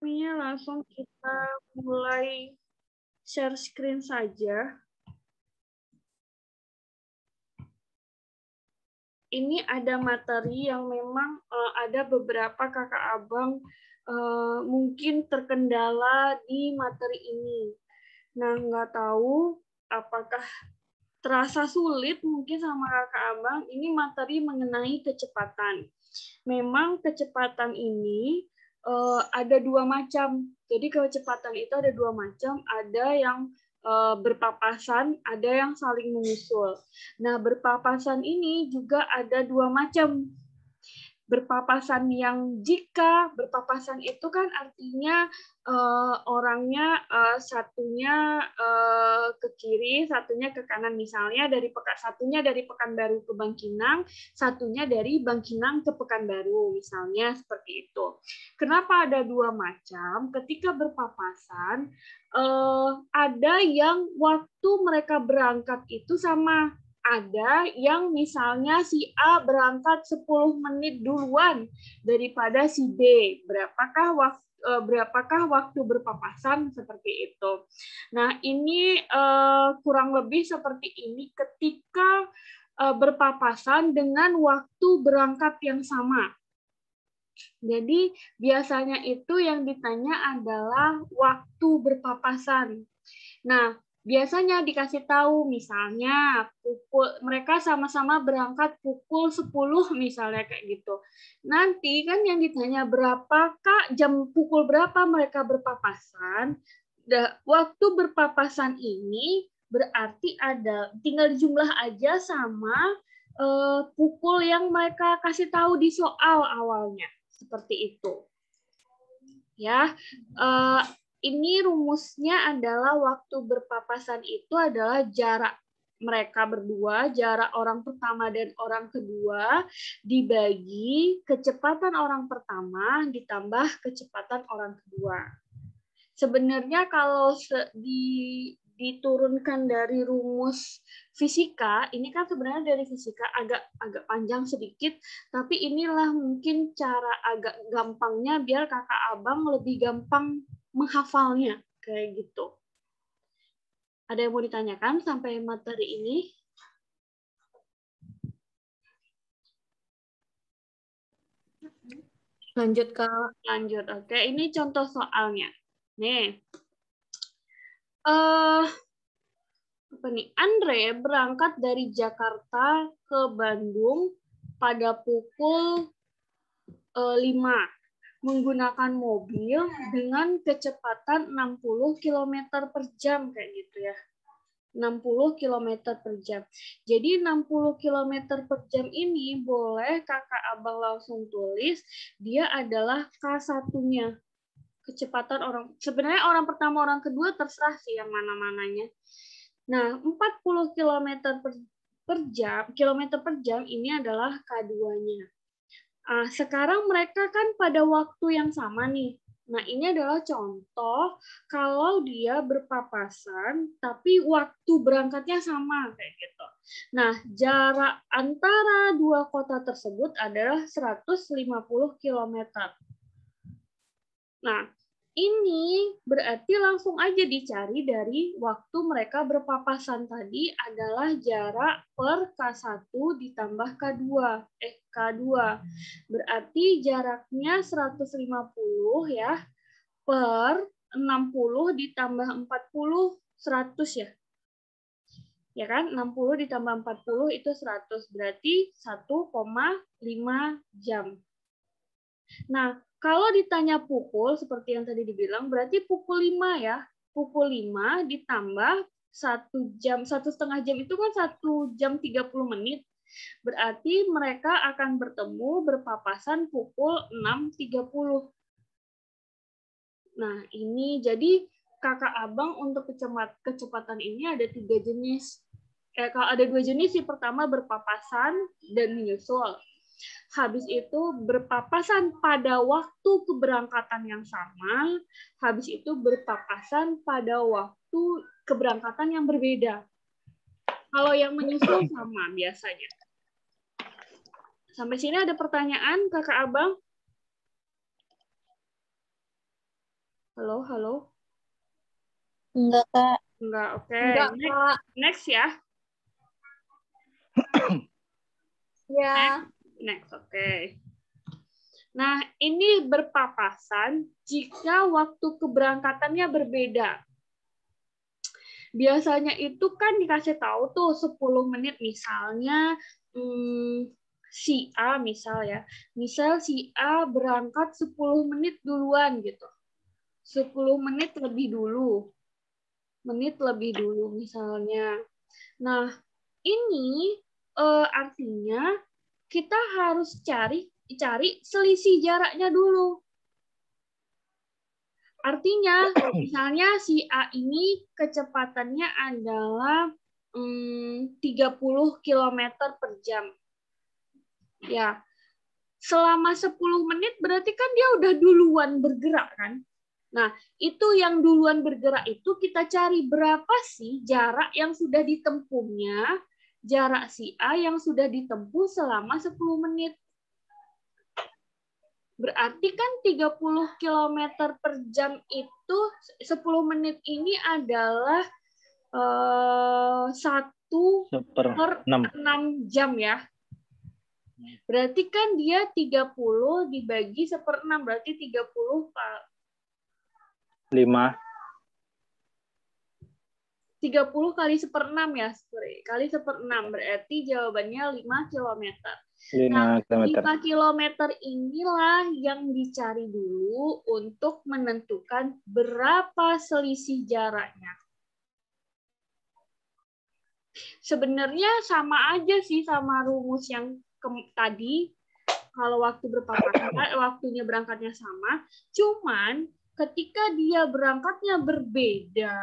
Ini langsung kita mulai share screen saja. Ini ada materi yang memang ada beberapa kakak abang mungkin terkendala di materi ini. Nah, nggak tahu apakah terasa sulit mungkin sama kakak abang. Ini materi mengenai kecepatan. Memang kecepatan ini ada dua macam. Jadi kecepatan itu ada dua macam. Ada yang berpapasan, ada yang saling menyusul. Nah, berpapasan ini juga ada dua macam. Berpapasan yang jika berpapasan itu kan artinya orangnya satunya ke kiri, satunya ke kanan, misalnya satunya dari Pekanbaru ke Bangkinang, satunya dari Bangkinang ke Pekanbaru, misalnya seperti itu. Kenapa ada dua macam? Ketika berpapasan ada yang waktu mereka berangkat itu sama. Ada yang misalnya si A berangkat 10 menit duluan daripada si B. Berapakah waktu berpapasan seperti itu. Nah, ini kurang lebih seperti ini ketika berpapasan dengan waktu berangkat yang sama. Jadi biasanya itu yang ditanya adalah waktu berpapasan. Nah, biasanya dikasih tahu misalnya mereka sama-sama berangkat pukul 10 misalnya kayak gitu. Nanti kan yang ditanya pukul berapa mereka berpapasan. Waktu berpapasan ini berarti tinggal jumlah aja sama pukul yang mereka kasih tahu di soal awalnya. Seperti itu. Ya. Ini rumusnya adalah waktu berpapasan itu adalah jarak mereka berdua, jarak orang pertama dan orang kedua, dibagi kecepatan orang pertama ditambah kecepatan orang kedua. Sebenarnya kalau diturunkan dari rumus fisika, ini kan sebenarnya dari fisika agak panjang sedikit, tapi inilah mungkin cara agak gampangnya biar kakak abang lebih gampang menghafalnya kayak gitu. Ada yang mau ditanyakan sampai materi ini? Lanjut Kak. Lanjut. Oke, ini contoh soalnya. Nih. Andre berangkat dari Jakarta ke Bandung pada pukul 5 menggunakan mobil dengan kecepatan 60 km per jam kayak gitu ya. 60 km per jam. Jadi 60 km per jam ini boleh kakak abang langsung tulis dia adalah K1-nya. Kecepatan sebenarnya orang pertama orang kedua terserah sih yang mana-mananya. Nah, 40 km per jam ini adalah K2-nya. Sekarang mereka kan pada waktu yang sama nih. Nah, ini adalah contoh kalau dia berpapasan, tapi waktu berangkatnya sama kayak gitu. Nah, jarak antara dua kota tersebut adalah 150 km. Nah, ini berarti langsung aja dicari dari waktu mereka berpapasan tadi adalah jarak per K1 ditambah K2. K2. Berarti jaraknya 150 ya per 60 ditambah 40 100 ya. Ya kan? 60 ditambah 40 itu 100. Berarti 1,5 jam. Nah, kalau ditanya pukul, seperti yang tadi dibilang, berarti pukul 5 ya. Pukul 5 ditambah 1 jam, 1,5 jam itu kan 1 jam 30 menit. Berarti mereka akan bertemu berpapasan pukul 6.30. Nah, ini jadi kakak abang untuk kecepatan ini ada 3 jenis. Kalau ada 2 jenis, yang pertama berpapasan dan menyusul. Habis itu berpapasan pada waktu keberangkatan yang sama, habis itu berpapasan pada waktu keberangkatan yang berbeda. Kalau yang menyusul sama biasanya. Sampai sini ada pertanyaan, kakak abang? Halo, halo. Enggak, Kak. Enggak, oke. Enggak, Kak. Next ya. Ya. Next, oke. Nah, ini berpapasan jika waktu keberangkatannya berbeda. Biasanya itu kan dikasih tahu tuh 10 menit misalnya si A misal ya. Misal si A berangkat 10 menit duluan gitu. 10 menit lebih dulu. Menit lebih dulu misalnya. Nah, ini artinya kita harus cari selisih jaraknya dulu. Artinya, misalnya si A ini kecepatannya adalah 30 km per jam. Ya, selama 10 menit berarti kan dia udah duluan bergerak kan? Nah, itu yang duluan bergerak itu kita cari berapa sih jarak yang sudah ditempuhnya, jarak si A yang sudah ditempuh selama 10 menit. Berarti kan 30 km per jam itu 10 menit ini adalah 1/6 jam ya. Berarti kan dia 30 dibagi 1/6 berarti 30 kali 1/6 ya, sorry. Kali 1/6 berarti jawabannya 5 km. Nah, 5 km inilah yang dicari dulu untuk menentukan berapa selisih jaraknya. Sebenarnya sama aja sih sama rumus yang tadi. Kalau waktu berpapasan, waktunya berangkatnya sama. Cuman ketika dia berangkatnya berbeda,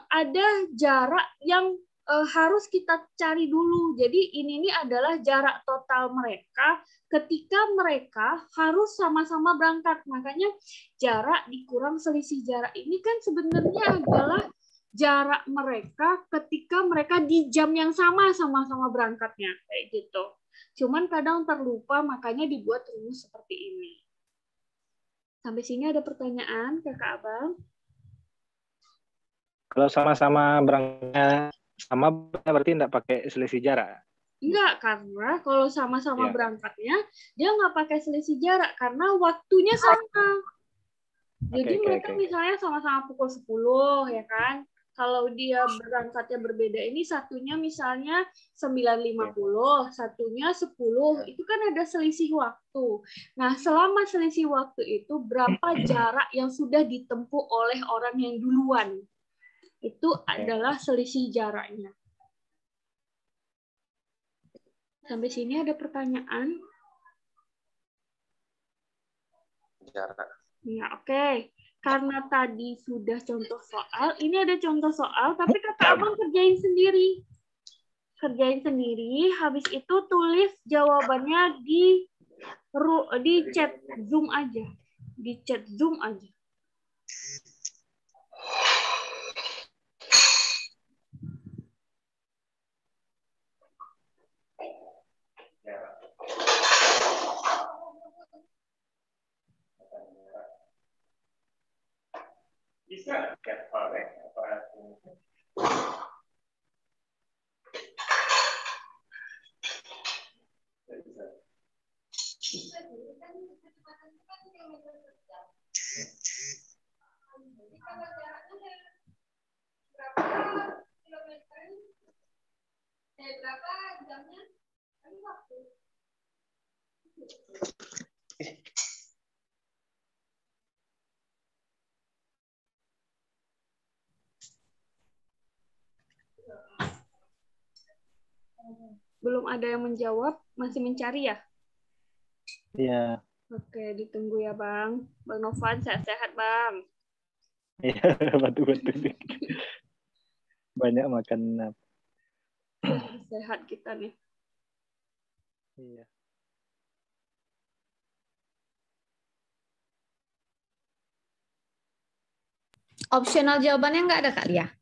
ada jarak yang harus kita cari dulu. Jadi ini adalah jarak total mereka ketika mereka harus sama-sama berangkat. Makanya jarak dikurang selisih jarak ini kan sebenarnya adalah jarak mereka ketika mereka di jam yang sama-sama berangkatnya. Kayak gitu. Cuman kadang terlupa, makanya dibuat rumus seperti ini. Sampai sini ada pertanyaan, Kakak Abang? Kalau sama-sama berangkatnya sama berarti tidak pakai selisih jarak? Enggak, karena kalau sama-sama berangkatnya, dia nggak pakai selisih jarak, karena waktunya sama. Jadi mereka misalnya sama-sama pukul 10, ya kan? Kalau dia berangkatnya berbeda, ini satunya misalnya 9.50, satunya 10, itu kan ada selisih waktu. Nah, selama selisih waktu itu, berapa jarak yang sudah ditempuh oleh orang yang duluan? Itu adalah selisih jaraknya. Sampai sini ada pertanyaan? Jarak. Ya, oke. Karena tadi sudah contoh soal, ini ada contoh soal, tapi Kakak Abang kerjain sendiri. Kerjain sendiri, habis itu tulis jawabannya di chat Zoom aja. Di chat Zoom aja. Bisa berapa jamnya? Belum ada yang menjawab, masih mencari ya? Iya. Oke, ditunggu ya Bang. Bang Novan, sehat-sehat Bang. Iya, betul-betul. Banyak makan. Sehat kita nih. Iya. Opsional jawabannya nggak ada kali ya?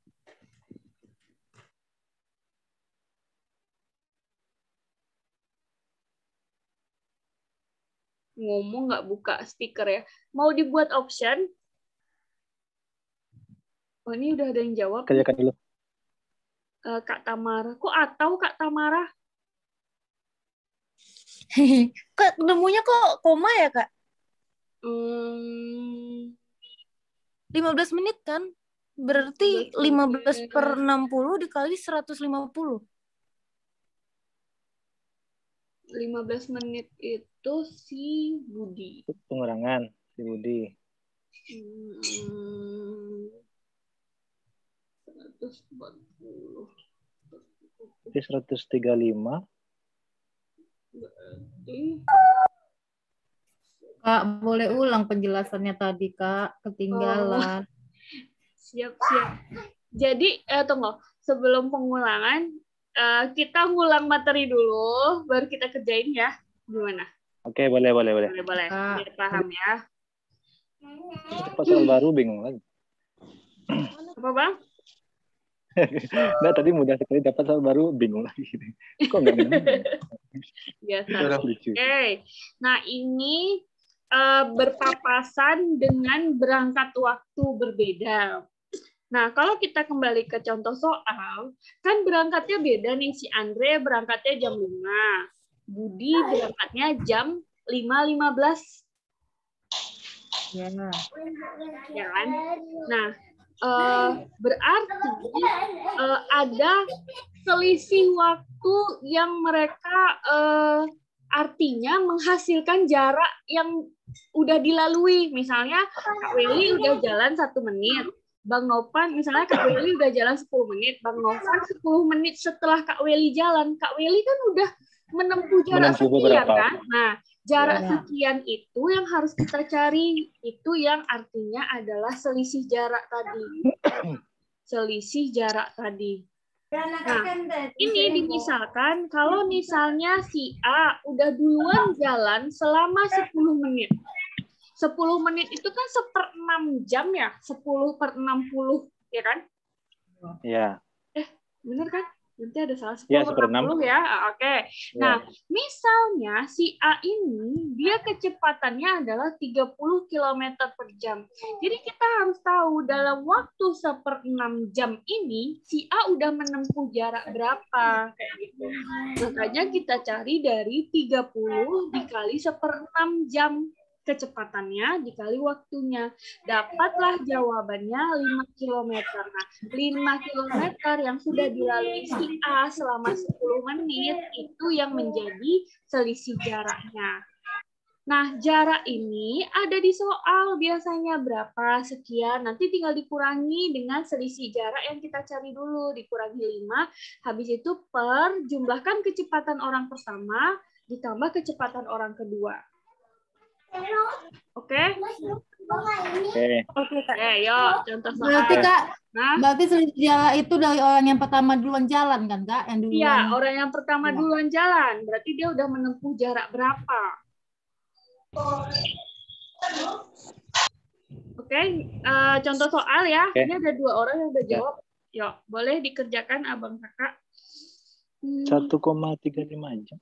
Ngomong nggak buka speaker ya. Mau dibuat option? Oh, ini udah ada yang jawab. Kerjakan dulu. Kak Tamara. Kok atau Kak Tamara? Kak, nemunya kok koma ya, Kak? 15 menit kan? Berarti 15 per 60 dikali 150. 15 menit itu si Budi. Pengurangan si Budi. 140. Jadi 135. Berarti Kak, boleh ulang penjelasannya tadi, Kak. Ketinggalan. siap. Jadi, tunggu. Sebelum pengulangan, kita ngulang materi dulu, baru kita kerjain ya. Gimana? Oke, boleh. Boleh. Kak. Biar paham ya. Cepat soal baru bingung lagi. Apa, Bang? Nah, tadi mudah sekali dapat soal baru bingung lagi. Kok nggak minum? Biasa. Lucu. Oke. Nah, ini berpapasan dengan berangkat waktu berbeda. Nah, kalau kita kembali ke contoh soal, kan berangkatnya beda nih. Si Andre berangkatnya jam 5. Budi berangkatnya jam 5.15. Ya. Ya kan? Nah, berarti ada selisih waktu yang mereka artinya menghasilkan jarak yang udah dilalui. Misalnya Kak Weli udah jalan 1 menit, Bang Novan misalnya Kak Weli udah jalan 10 menit, Bang Novan 10 menit setelah Kak Weli jalan. Kak Weli kan udah menempuh jarak sekian beberapa. kan? Nah, jarak sekian itu yang harus kita cari. Itu yang artinya adalah selisih jarak tadi. Selisih jarak tadi. Nah, ini dimisalkan kalau misalnya si A udah duluan jalan selama 10 menit. 10 menit itu kan 1/6 jam ya? 10/60, ya kan? Iya. Bener kan? Nanti ada salah 10 Ya, per 60 ya. Oke. Nah, misalnya si A ini dia kecepatannya adalah 30 km per jam. Jadi kita harus tahu dalam waktu 1/6 jam ini si A udah menempuh jarak berapa kayak gitu. Makanya kita cari dari 30 dikali 1/6 jam kecepatannya dikali waktunya. Dapatlah jawabannya 5 km. Nah, 5 km yang sudah dilalui si A selama 10 menit itu yang menjadi selisih jaraknya. Nah, jarak ini ada di soal biasanya berapa, sekian. Nanti tinggal dikurangi dengan selisih jarak yang kita cari dulu. Dikurangi 5, habis itu per jumlahkan kecepatan orang pertama ditambah kecepatan orang kedua. Oke? Oke, yuk contoh soal. Berarti, Kak, Nah, berarti selisih jarak itu dari orang yang pertama duluan jalan kan, Kak? Yang duluan. iya, orang yang pertama duluan jalan. Berarti dia udah menempuh jarak berapa? Oke, contoh soal ya. Ini ada 2 orang yang udah jawab. Yuk, boleh dikerjakan abang kakak. 1,35 jam.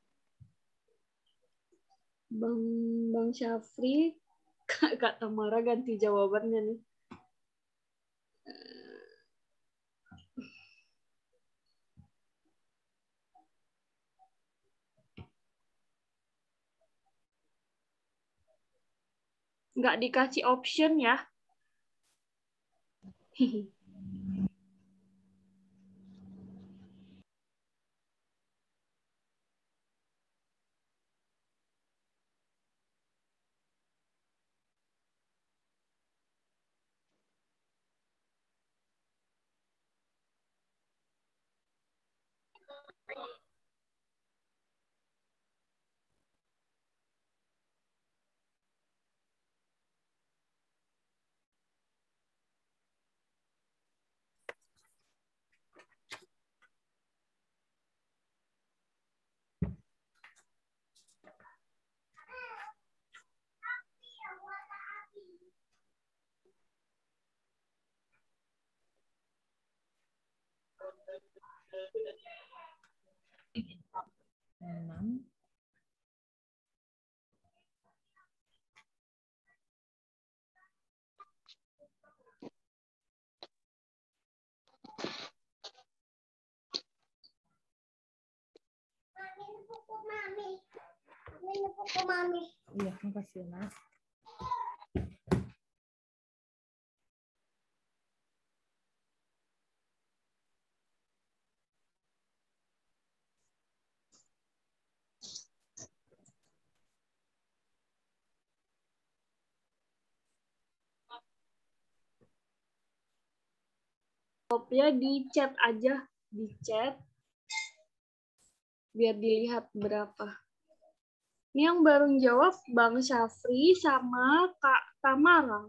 Bang Syafri, Kak Tamara ganti jawabannya nih. Nggak dikasih option ya. Iya, makasih Mas. Jawabnya di chat aja, di chat biar dilihat berapa. Ini yang baru jawab Bang Syafri sama Kak Tamara.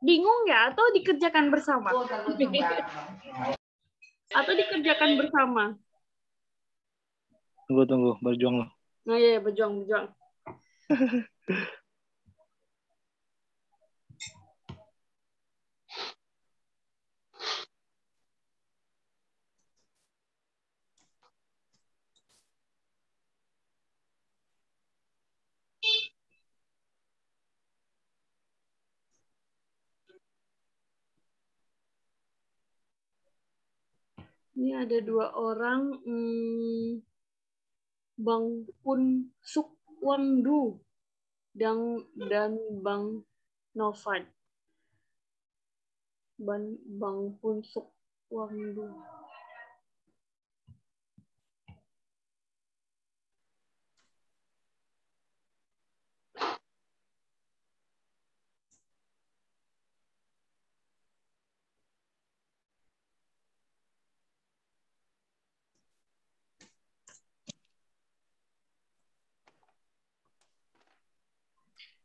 Bingung ya? Atau dikerjakan bersama? Atau dikerjakan bersama? Tunggu, berjuang loh. Nah ya, berjuang. Ini ada 2 orang, Bang Pun Suk Wangdu dan Bang Novan. Bang Pun Suk Wangdu.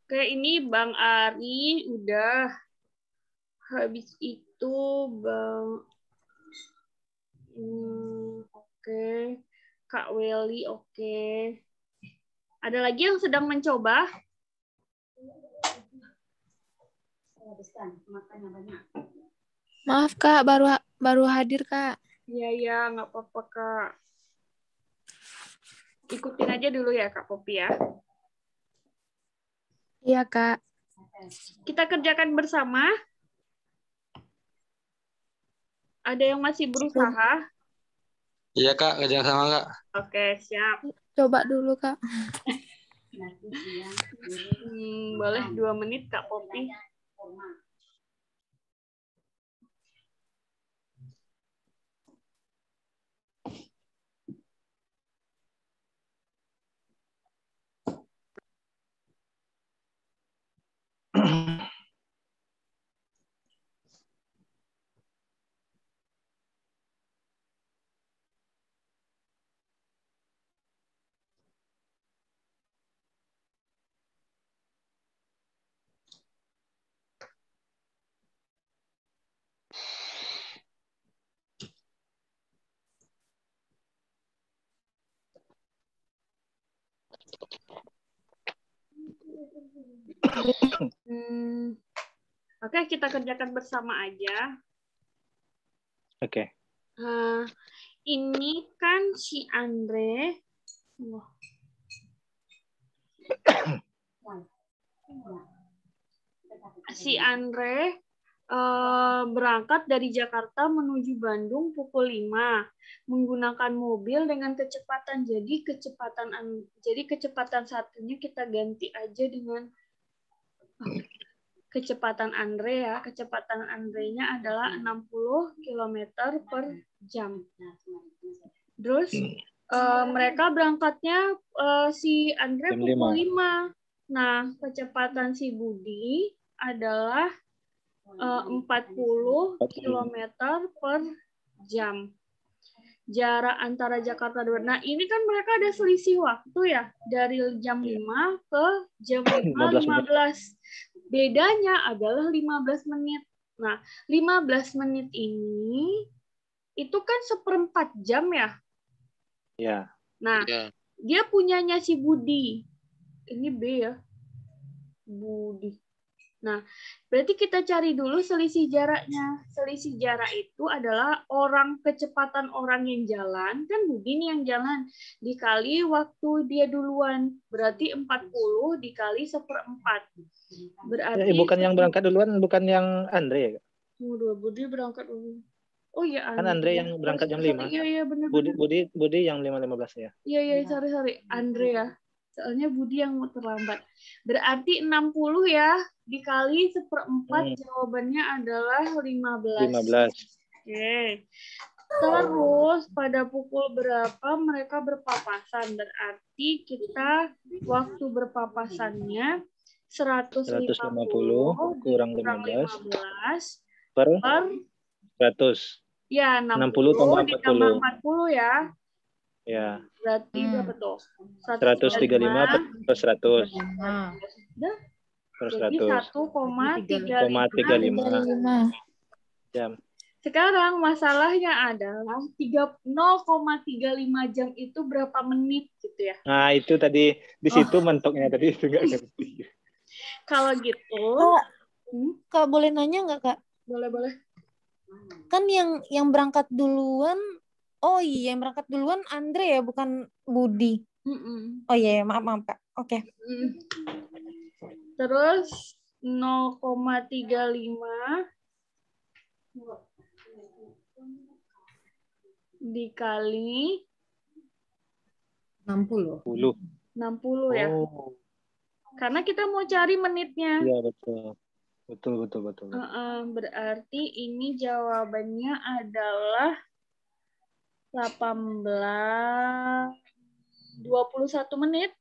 Oke, ini Bang Ari udah. Habis itu Bang oke. Kak Welly oke. Ada lagi yang sedang mencoba? Maaf Kak, baru hadir Kak. Iya, nggak apa-apa Kak. Ikutin aja dulu ya Kak Popi ya. Iya Kak. Kita kerjakan bersama. Ada yang masih berusaha? Iya Kak, kerja sama Kak. Oke, siap. Coba dulu Kak. Boleh 2 menit Kak Popi. Oke, kita kerjakan bersama aja. Oke. Ini kan si Andre. Si Andre berangkat dari Jakarta menuju Bandung pukul 5 menggunakan mobil dengan kecepatan. Jadi kecepatan satunya kita ganti aja dengan kecepatan Andre ya. Kecepatan Andre-nya adalah 60 km per jam. Terus mereka berangkatnya si Andre Jam pukul 5. Nah, kecepatan si Budi adalah 40 km per jam. Jarak antara Jakarta dan Nah, ini kan mereka ada selisih waktu ya. Dari jam 5 ke jam 5.15. Bedanya adalah 15 menit. Nah, 15 menit ini itu kan 1/4 jam ya? Iya. Nah, dia punyanya si Budi. Ini B ya. Budi. Nah, berarti kita cari dulu selisih jaraknya. Selisih jarak itu adalah kecepatan orang yang jalan, kan Budi nih yang jalan, dikali waktu dia duluan. Berarti 40 dikali 1/4. Berarti Bukan yang berangkat duluan, bukan yang Andre ya? Budi berangkat dulu. Oh iya, Kan Andre yang berangkat jam 5. Iya, benar. Budi yang 5.15 ya. Iya, sorry. Andre ya. Soalnya Budi yang mau terlambat. Berarti 60 ya. Dikali 1/4 jawabannya adalah 15. 15. Oke. Terus pada pukul berapa mereka berpapasan? Berarti kita waktu berpapasannya 150 kurang 15 per per 100. ya 60 tambah 60 ditambah 40. 40 ya. Ya. Berarti berapa tuh? 135 per 100. Udah. Per Jadi 100. 1,35 jam. Sekarang masalahnya adalah 0,35 jam itu berapa menit gitu ya. Nah, itu tadi di situ mentoknya tadi itu nggak ngerti. Kalau gitu, Kak boleh nanya nggak Kak? boleh. Kan yang berangkat duluan, oh iya yang berangkat duluan Andre ya, bukan Budi. Oh iya, maaf Kak. Oke. Terus 0,35 dikali 60. 60 ya. Oh. Karena kita mau cari menitnya. Iya, betul. Berarti ini jawabannya adalah 21 menit.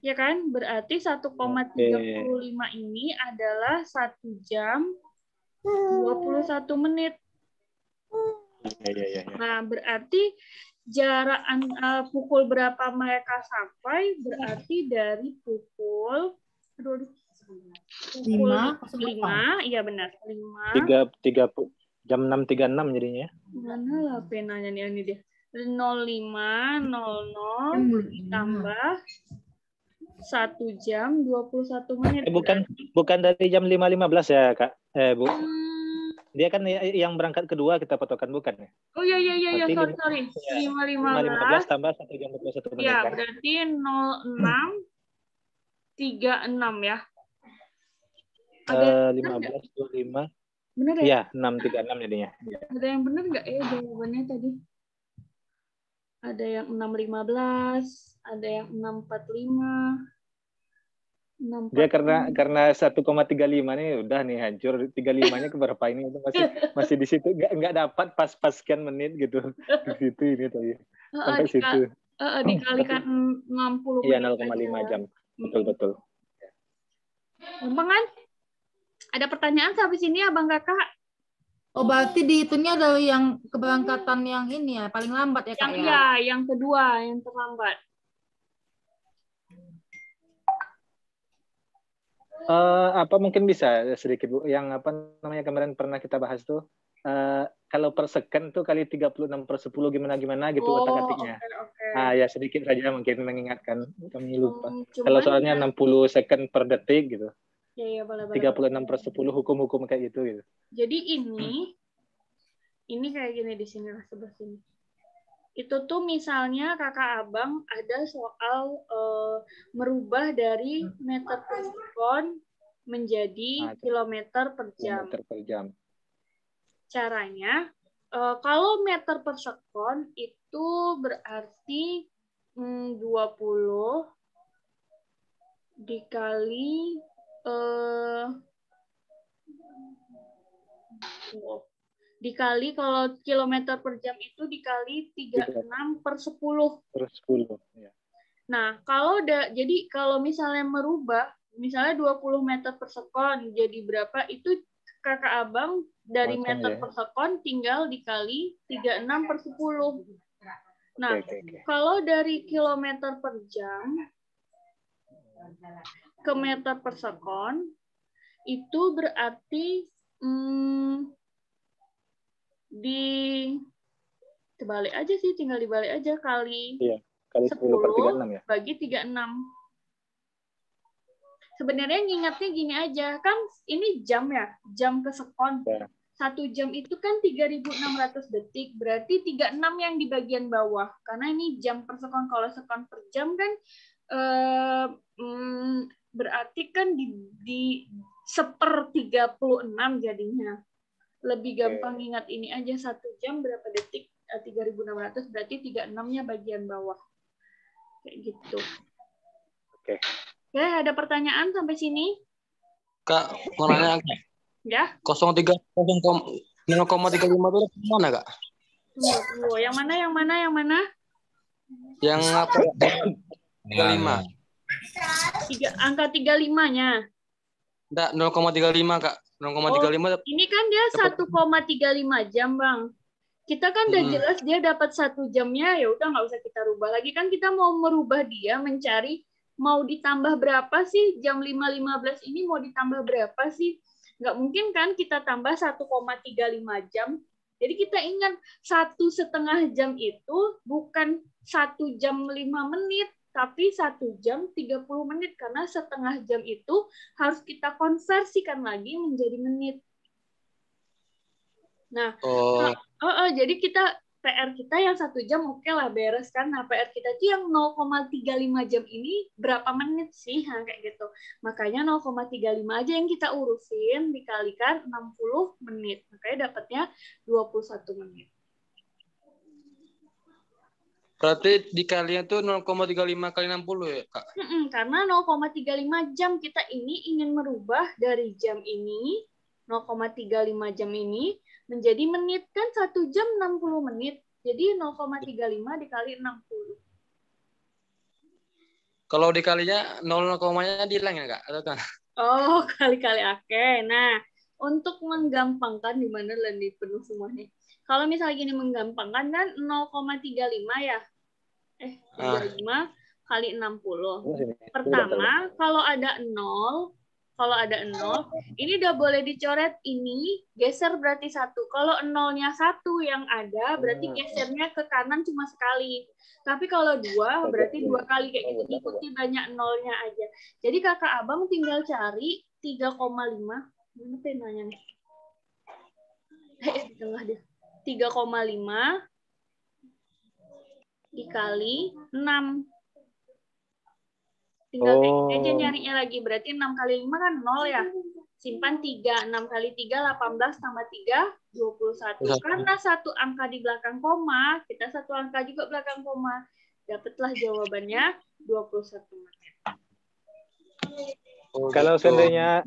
Ya kan? Berarti 1,35 ini adalah 1 jam 21 menit. Iya. Nah, berarti jarak pukul berapa mereka sampai berarti dari pukul 5, iya benar, 5. 30 jam 6.36 jadinya. Mana lah penanya nih ini dia. 05.00 ditambah 1 jam 21 menit. Bukan dari jam 5.15 ya, Kak. Bu. Dia kan yang berangkat kedua kita patokan bukan ya? Oh iya, sorry. 5.15 tambah 1 jam 21 menit. Iya, kan? berarti 06.36 ya. 15.25. Benar ya? Iya, 6.36 jadinya. Ada yang benar nggak ya jawabannya tadi? Ada yang 6.15, ada yang 6.45. Dia karena 1,35 nih udah nih hancur. 35-nya ke berapa ini itu masih di situ nggak dapat pas sekian menit gitu. Di situ ini tadi. Sampai situ. Dikalikan 60 Iya, menit. 0,5 jam. Betul. Gampang kan? Ada pertanyaan sampai sini Abang Kakak? Oh, berarti dihitungnya dari yang keberangkatan yang ini ya, paling lambat ya Kak ya? Iya, yang kedua, yang terlambat. Apa mungkin bisa sedikit Bu, yang apa namanya kemarin pernah kita bahas tuh, kalau per second tuh kali 36/10 gimana gitu otak-atiknya. Okay. Ya sedikit saja mungkin mengingatkan, kami lupa. Kalau Cuman soalnya 60 second per detik gitu. Ya, boleh. 36/10 hukum-hukum kayak gitu. Jadi ini kayak gini di sini lah, sebelah sini. Itu tuh misalnya kakak abang ada soal merubah dari meter per sekon menjadi kilometer per jam. Caranya, kalau meter per sekon itu berarti 20 dikali dikali kalau kilometer per jam itu dikali 36/10. Ya. Nah, jadi kalau misalnya merubah, misalnya 20 meter per sekon jadi berapa, itu kakak abang dari meter per sekon tinggal dikali 36/10. Nah, kalau dari kilometer per jam ke meter per sekon, itu berarti dibalik aja sih, tinggal dibalik aja kali 10 ya? Bagi 36. Sebenarnya ngingatnya gini aja, kan ini jam ya, jam ke sekon. 1 jam itu kan 3.600 detik, berarti 36 yang di bagian bawah. Karena ini jam per sekon, kalau sekon per jam kan berarti kan 1/36 jadinya. Lebih gampang ingat ini aja, 1 jam berapa detik? 3.600 berarti 36-nya bagian bawah. Kayak gitu. Oke. Oke, ada pertanyaan sampai sini? Kak, mau nanya Kak. Ya. 0,35 itu mana Kak? Tunggu. Yang mana? Yang apa? 35. Angka 35-nya. Enggak, 0,35 Kak. 0,35. Ini kan dia 1,35 jam, Bang. Kita kan udah jelas dia dapat 1 jamnya, ya udah nggak usah kita rubah lagi. Kan kita mau merubah dia, mencari mau ditambah berapa sih, jam 5.15 ini mau ditambah berapa sih? Nggak mungkin kan kita tambah 1,35 jam. Jadi kita ingat 1,5 jam itu bukan 1 jam 5 menit, tapi 1 jam 30 menit. Karena setengah jam itu harus kita konversikan lagi menjadi menit. Nah, jadi PR kita yang 1 jam oke lah beres kan. Nah, PR kita itu yang 0,35 jam ini berapa menit sih? Nah, kayak gitu. Makanya 0,35 aja yang kita urusin dikalikan 60 menit. Makanya dapatnya 21 menit. Berarti dikalinya tuh 0,35 kali 60 ya, Kak? Karena 0,35 jam kita ini ingin merubah dari jam ini, 0,35 jam ini, menjadi menit. Kan 1 jam 60 menit. Jadi 0,35 dikali 60. Kalau dikalinya 0,-nya hilang ya, Kak? Atau kan? Oh, kali-kali. Oke. Nah, untuk menggampangkan di mana di penuh semuanya. Kalau misalnya gini menggampangkan kan 0,35 ya. 35 kali 60. Pertama, kalau ada 0, ini udah boleh dicoret ini, geser berarti 1. Kalau 0-nya 1 yang ada, berarti gesernya ke kanan cuma sekali. Tapi kalau 2, berarti 2 kali kayak gitu, ikuti banyak 0-nya aja. Jadi kakak abang tinggal cari 3,5. Mana penanya nih? Di tengah dia. 3,5 dikali 6. Tinggal kayak aja nyarinya lagi. Berarti 6 kali 5 kan 0 ya. Simpan 3. 6 kali 3, 18 tambah 3, 21. Karena satu angka di belakang koma, kita satu angka juga belakang koma. Dapatlah jawabannya 21 menit. Kalau seandainya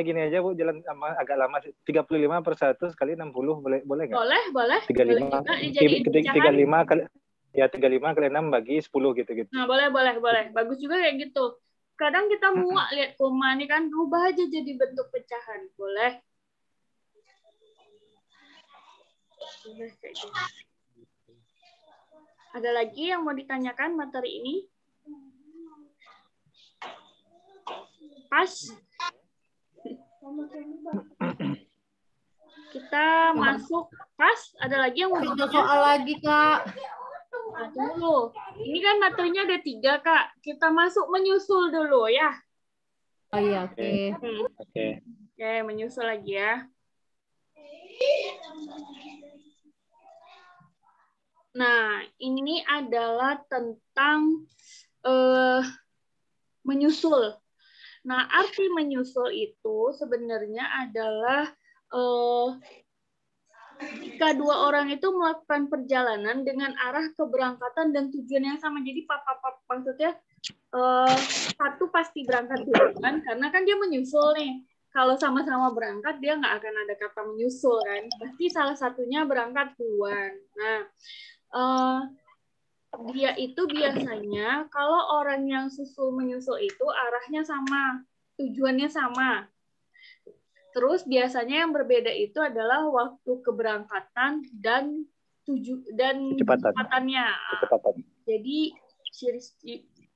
gini aja Bu, jalan agak lama, 35/1 kali 60 boleh nggak? Boleh. 35 kali 35 kali 6 bagi 10 gitu. Nah, boleh. Bagus juga kayak gitu. Kadang kita muak lihat koma ini kan, rubah aja jadi bentuk pecahan. Boleh. Ada lagi yang mau ditanyakan materi ini? Pas. Kita masuk pas. Ada lagi yang mau ditanya? Soal lagi, Kak. Nah, tunggu. Ini kan materinya ada 3, Kak. Kita masuk menyusul dulu ya. Oh iya, oke. Oke, menyusul lagi ya. Nah, ini adalah tentang menyusul. Nah, arti menyusul itu sebenarnya adalah jika 2 orang itu melakukan perjalanan dengan arah keberangkatan dan tujuan yang sama. Jadi maksudnya satu pasti berangkat duluan karena kan dia menyusul nih. Kalau sama-sama berangkat dia nggak akan ada kata menyusul kan. Pasti salah satunya berangkat duluan. Nah, dia itu biasanya kalau orang yang menyusul itu arahnya sama, tujuannya sama. Terus biasanya yang berbeda itu adalah waktu keberangkatan dan kecepatannya. Jadi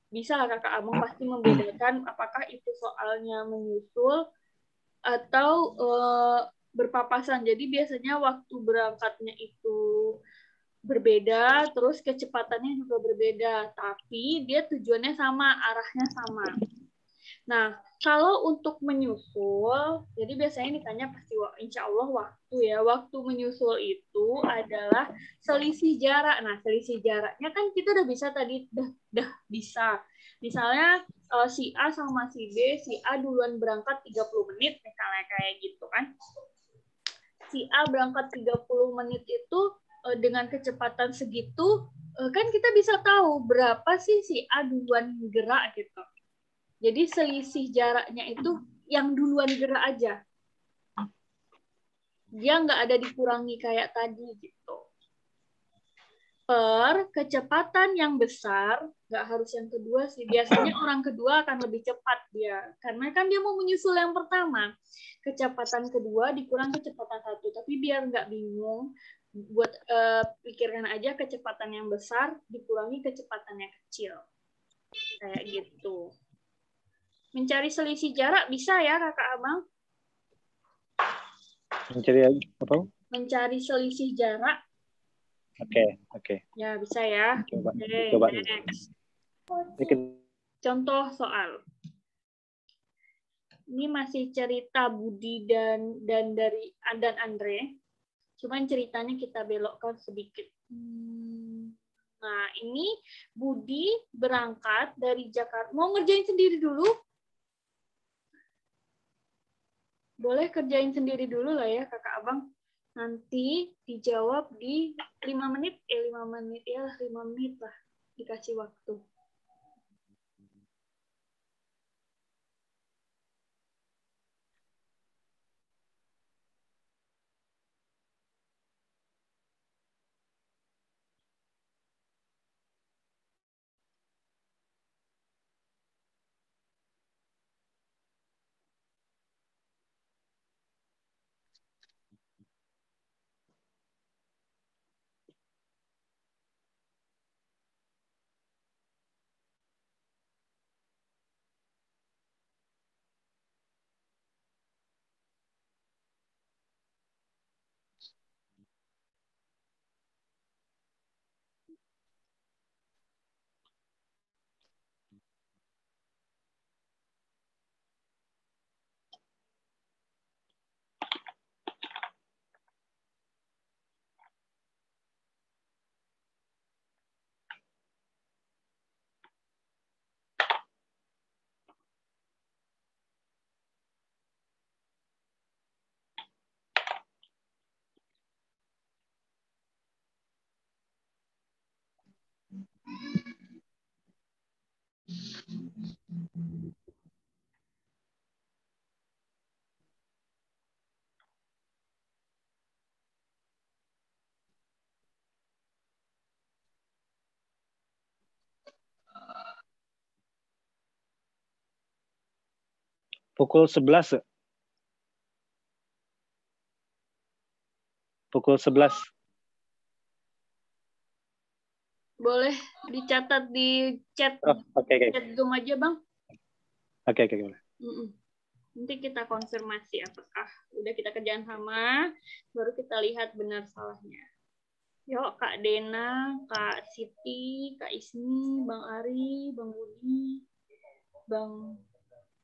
bisa lah kakak abang pasti membedakan apakah itu soalnya menyusul atau berpapasan. Jadi biasanya waktu berangkatnya itu berbeda, terus kecepatannya juga berbeda, tapi dia tujuannya sama, arahnya sama. Nah, kalau untuk menyusul, jadi biasanya ditanya pasti insya Allah waktu ya. Waktu menyusul itu adalah selisih jarak. Nah, selisih jaraknya kan kita udah bisa tadi, udah bisa. Misalnya si A sama si B, si A duluan berangkat 30 menit, misalnya kayak gitu kan. Si A berangkat 30 menit itu dengan kecepatan segitu, kan kita bisa tahu berapa sih si A duluan gerak gitu. Jadi selisih jaraknya itu yang duluan gerak aja. Dia nggak ada dikurangi kayak tadi gitu. Per kecepatan yang besar, nggak harus yang kedua sih. Biasanya orang kedua akan lebih cepat dia. Karena kan dia mau menyusul yang pertama. Kecepatan kedua dikurang kecepatan satu. Tapi biar nggak bingung, buat pikirkan aja kecepatan yang besar dikurangi kecepatan yang kecil. Kayak gitu. Mencari selisih jarak bisa ya kakak abang? Mencari apa? Mencari selisih jarak. Oke. Ya bisa ya. Coba. Next. Contoh soal. Ini masih cerita Budi dan Andre. Cuman ceritanya kita belokkan sedikit. Nah ini Budi berangkat dari Jakarta. Mau ngerjain sendiri dulu? Boleh kerjain sendiri dulu lah ya kakak abang. Nanti dijawab di 5 menit. 5 menit ya, 5 menit lah. Dikasih waktu. Pukul 11. Pukul 11. Boleh dicatat di chat, Okay. Chat Zoom aja bang. Oke. Nanti kita konfirmasi apakah udah kita kerjaan sama, baru kita lihat benar salahnya. Yuk Kak Dena, Kak Siti, Kak Isni, Bang Ari, Bang Budi, Bang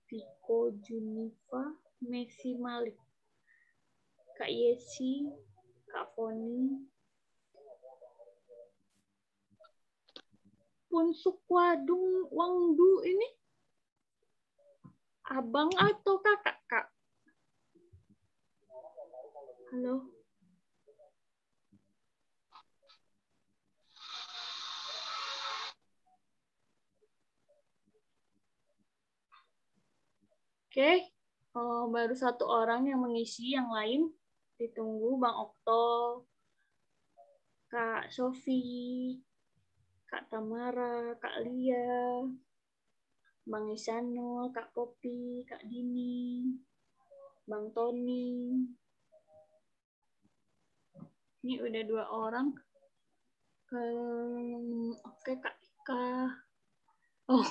Viko Junifa, Messi Malik, Kak Yesi, Kak Foni, Punsuk Wadung Wangdu ini abang atau kakak, Kak? Halo? Oke, baru satu orang yang mengisi, yang lain ditunggu. Bang Okto, Kak Sofi, Kak Tamara, Kak Lia, Bang Isanul, Kak Kopi, Kak Dini, Bang Tony. Ini udah 2 orang. Oke, Kak Ika. Oh,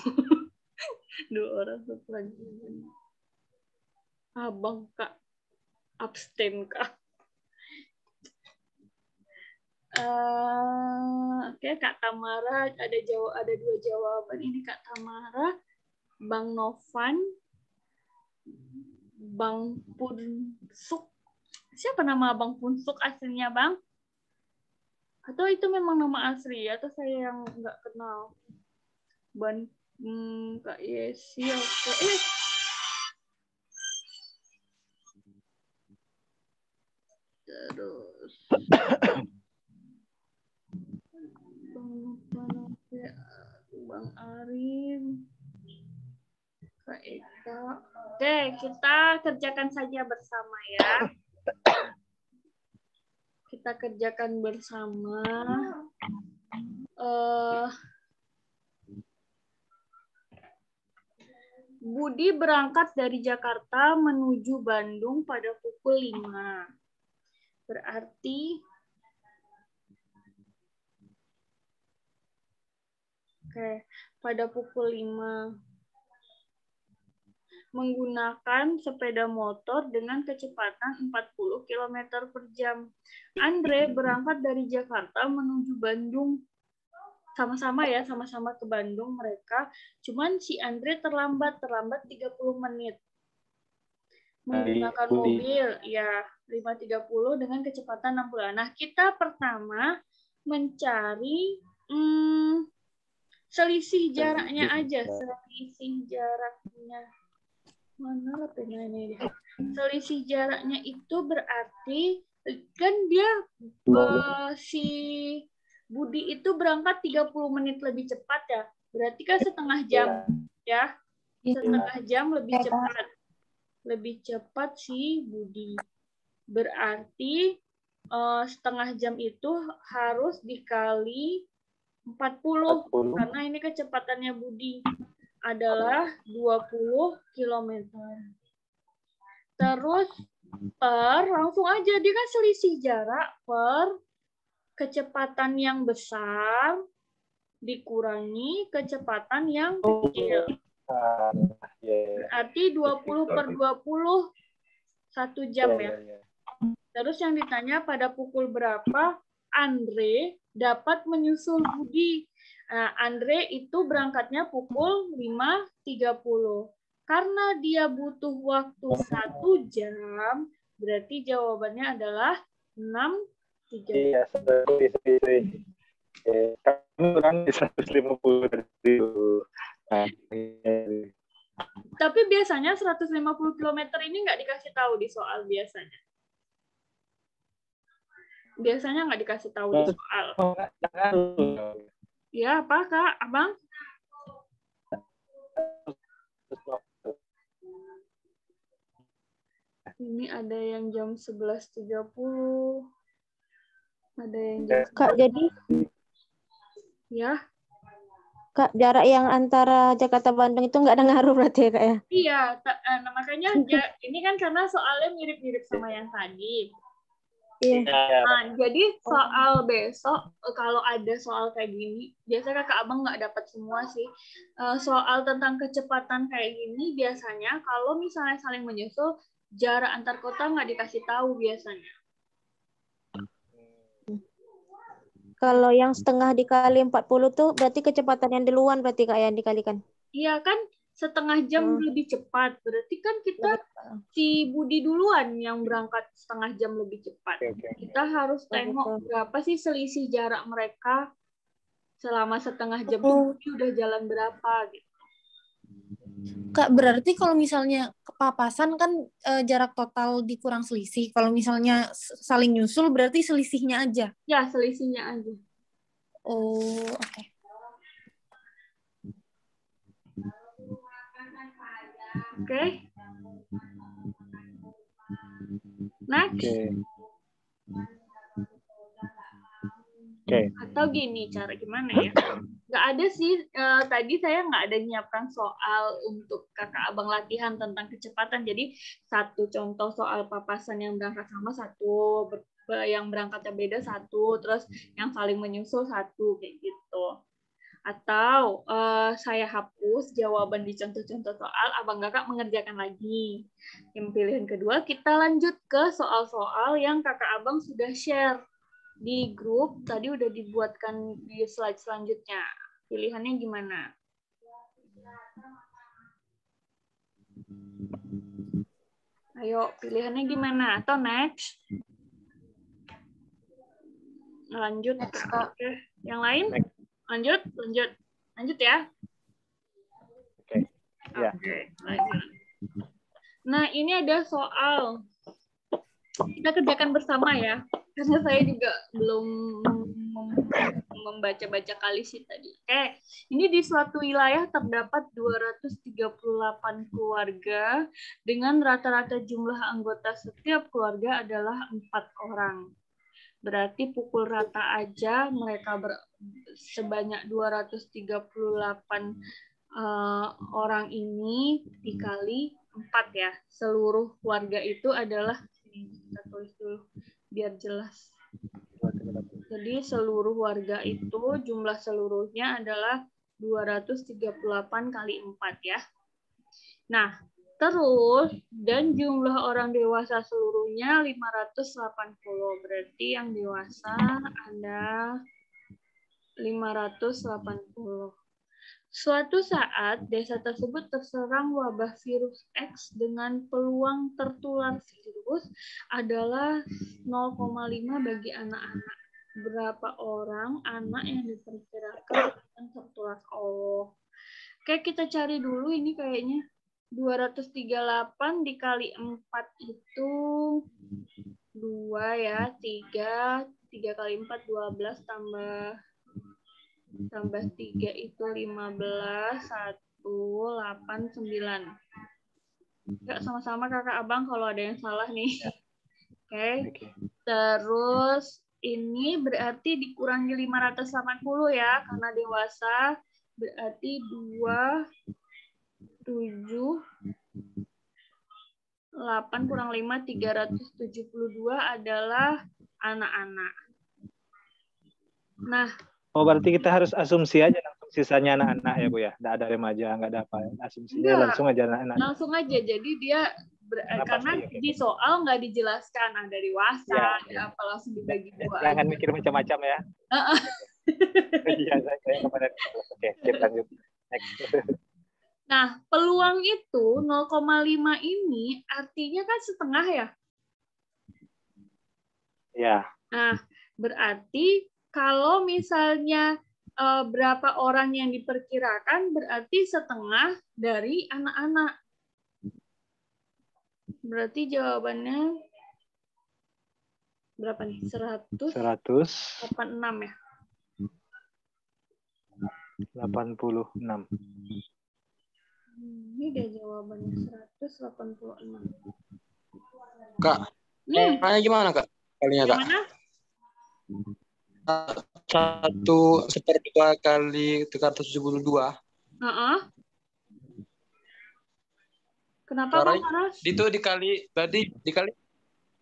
2 orang satu lagi. Abang Kak, abstain Kak. Oke, Kak Tamara ada 2 jawaban ini Kak Tamara. Bang Novan, Bang Punsuk. Siapa nama Bang Punsuk aslinya, Bang? Atau itu memang nama asli, atau saya yang nggak kenal? Kak Yesi, oke. Terus Bang Arim, Kak Eka. Oke, kita kerjakan saja bersama ya. Kita kerjakan bersama. Budi berangkat dari Jakarta menuju Bandung pada pukul 5. Berarti pada pukul 5 menggunakan sepeda motor dengan kecepatan 40 km per jam. Andre berangkat dari Jakarta menuju Bandung. Sama-sama ya, sama-sama ke Bandung mereka. Cuman si Andre terlambat 30 menit. Menggunakan mobil, ya 5.30 dengan kecepatan 60. Nah, kita pertama mencari selisih jaraknya aja. Selisih jaraknya. Mana lapenya ini? Selisih jaraknya itu berarti kan dia si Budi itu berangkat 30 menit lebih cepat ya. Berarti kan setengah jam ya. Setengah jam lebih cepat. Lebih cepat si Budi. Berarti setengah jam itu harus dikali 40 karena ini kecepatannya Budi adalah 20 km. Terus langsung aja dia kan selisih jarak per kecepatan yang besar dikurangi kecepatan yang kecil. Berarti 20 per 20 1 jam ya. Terus yang ditanya pada pukul berapa Andre dapat menyusul Budi. Nah, Andre itu berangkatnya pukul 5.30. Karena dia butuh waktu 1 jam, berarti jawabannya adalah 6.30. Iya, kurang 150 ribu. Tapi biasanya 150 km ini nggak dikasih tahu di soal biasanya. Biasanya nggak dikasih tahu di soal. Ya, apa Kak? Abang? Ini ada yang jam 11.30. Ada yang jam... Kak, jadi? Ya. Kak, jarak yang antara Jakarta-Bandung itu nggak ada ngaruh berarti ya, Kak ya? Iya, makanya ini kan karena soalnya mirip-mirip sama yang tadi. Iya. Nah, jadi soal besok kalau ada soal kayak gini, biasanya Kakak Abang nggak dapat semua sih. Soal tentang kecepatan kayak gini biasanya kalau misalnya saling menyusul, jarak antar kota nggak dikasih tahu biasanya. Kalau yang setengah dikali 40 tuh berarti kecepatan yang duluan berarti Kak yang dikalikan. Iya kan, setengah jam lebih cepat. Berarti kan kita si Budi duluan yang berangkat setengah jam lebih cepat. Kita harus tengok berapa sih selisih jarak mereka selama setengah jam itu udah jalan berapa gitu. Kak, berarti kalau misalnya kepapasan kan jarak total dikurang selisih. Kalau misalnya saling nyusul berarti selisihnya aja. Ya, selisihnya aja. Oh, oke. Oke. Next. Oke. Atau gini, cara gimana ya? Nggak ada sih, tadi saya nggak ada nyiapkan soal untuk Kakak Abang latihan tentang kecepatan. Jadi satu contoh soal papasan yang berangkat sama satu, yang berangkatnya beda satu, terus yang saling menyusul satu, kayak gitu. Atau saya hapus jawaban di contoh-contoh soal, Abang Kakak mengerjakan lagi. Yang pilihan kedua, kita lanjut ke soal-soal yang Kakak Abang sudah share di grup, tadi udah dibuatkan di slide selanjutnya. Pilihannya gimana? Ayo, pilihannya gimana? Atau next? Lanjut. Next, Kak. Oke. Yang lain? Next. Lanjut ya. Oke. Ya. Oke, lanjut. Nah, ini ada soal. Kita kerjakan bersama ya. Karena saya juga belum membaca-baca kali sih tadi. Oke, ini di suatu wilayah terdapat 238 keluarga dengan rata-rata jumlah anggota setiap keluarga adalah 4 orang. Berarti pukul rata aja mereka sebanyak 238 orang ini dikali 4 ya. Seluruh warga itu adalah, ini kita tulis dulu biar jelas. Jadi seluruh warga itu jumlah seluruhnya adalah 238 kali 4 ya. Nah, terus dan jumlah orang dewasa seluruhnya 580. Berarti yang dewasa ada 580. Suatu saat, desa tersebut terserang wabah virus X dengan peluang tertular virus adalah 0,5 bagi anak-anak. Berapa orang anak yang diperkirakan akan tertular? Oh, oke, kita cari dulu ini kayaknya. 238 dikali 4 itu 2 ya, 3 kali 4, 12 tambah 3 itu 15, 1, 8, 9. Enggak, sama-sama kakak abang kalau ada yang salah nih. Oke. Terus ini berarti dikurangi 580 ya, karena dewasa berarti 2, 7, 8 kurang 5, 372 adalah anak-anak. Nah, Oh, berarti kita harus asumsi aja langsung sisanya anak-anak ya, Bu ya? Nggak ada remaja, nggak ada apa. Asumsinya enggak, langsung aja anak-anak. langsung aja. Jadi dia karena pasti, di soal nggak dijelaskan ada dewasa, Ya. ada apa langsung dibagi dua. Jangan aja. mikir macam-macam ya. Iya, saya kemarin. Oke, kita lanjut. Next. Nah, peluang itu 0,5 ini artinya kan setengah ya. Ya. Nah, berarti kalau misalnya berapa orang yang diperkirakan berarti setengah dari anak-anak. Berarti jawabannya berapa nih? 186 ya? 86. Ini dia jawabannya 186. Kak, tanya gimana Kak? Kalinya Kak? Gimana? 1/2 kali 372. Kenapa Cara Bang Aras? itu dikali, berarti dikali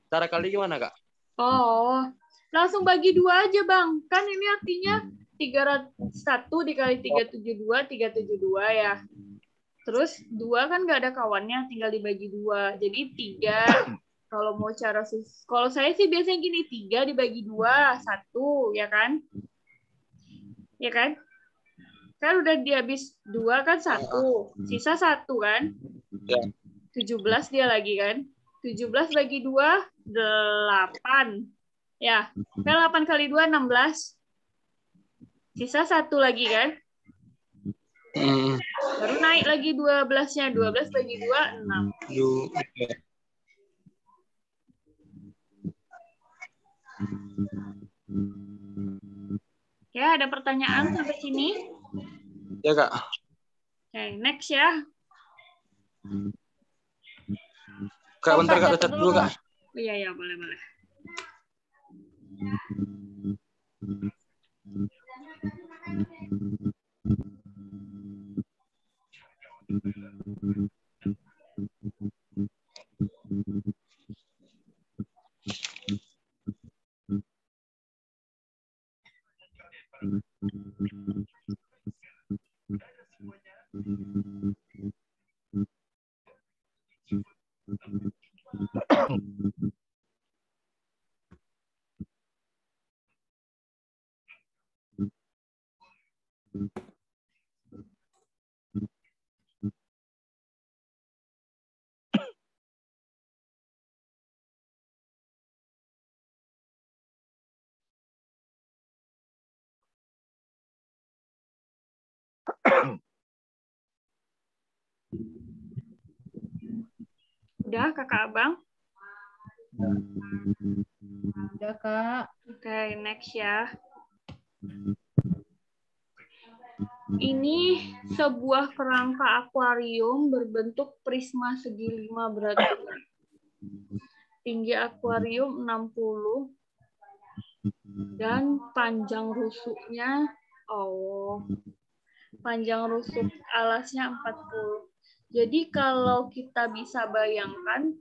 cara kali gimana Kak? Oh, langsung bagi 2 aja Bang. Kan ini artinya 301 dikali 372 ya. Terus 2 kan nggak ada kawannya, tinggal dibagi 2. Jadi 3. Kalau mau cara kalau saya sih biasanya gini, 3 dibagi 2, 1, ya kan? Ya kan? Kan udah dihabis 2 kan 1, sisa 1 kan? Ya. 17 dia lagi kan? 17 bagi 2, 8. Ya, kan 8 kali 2, 16. Sisa 1 lagi kan? Baru naik lagi 12-nya. 12 bagi 2, 6. Ya, ada pertanyaan sampai sini? Ya, Kak. Oke, next ya. Kak, bentar Kak, catat dulu, Kak. Oh, iya, boleh. Udah, Kakak Abang? Udah, Kak. Oke, next ya. Ini sebuah kerangka akuarium berbentuk prisma segi 5 berarti. Tinggi akuarium 60 dan panjang rusuknya panjang rusuk alasnya 40. Jadi kalau kita bisa bayangkan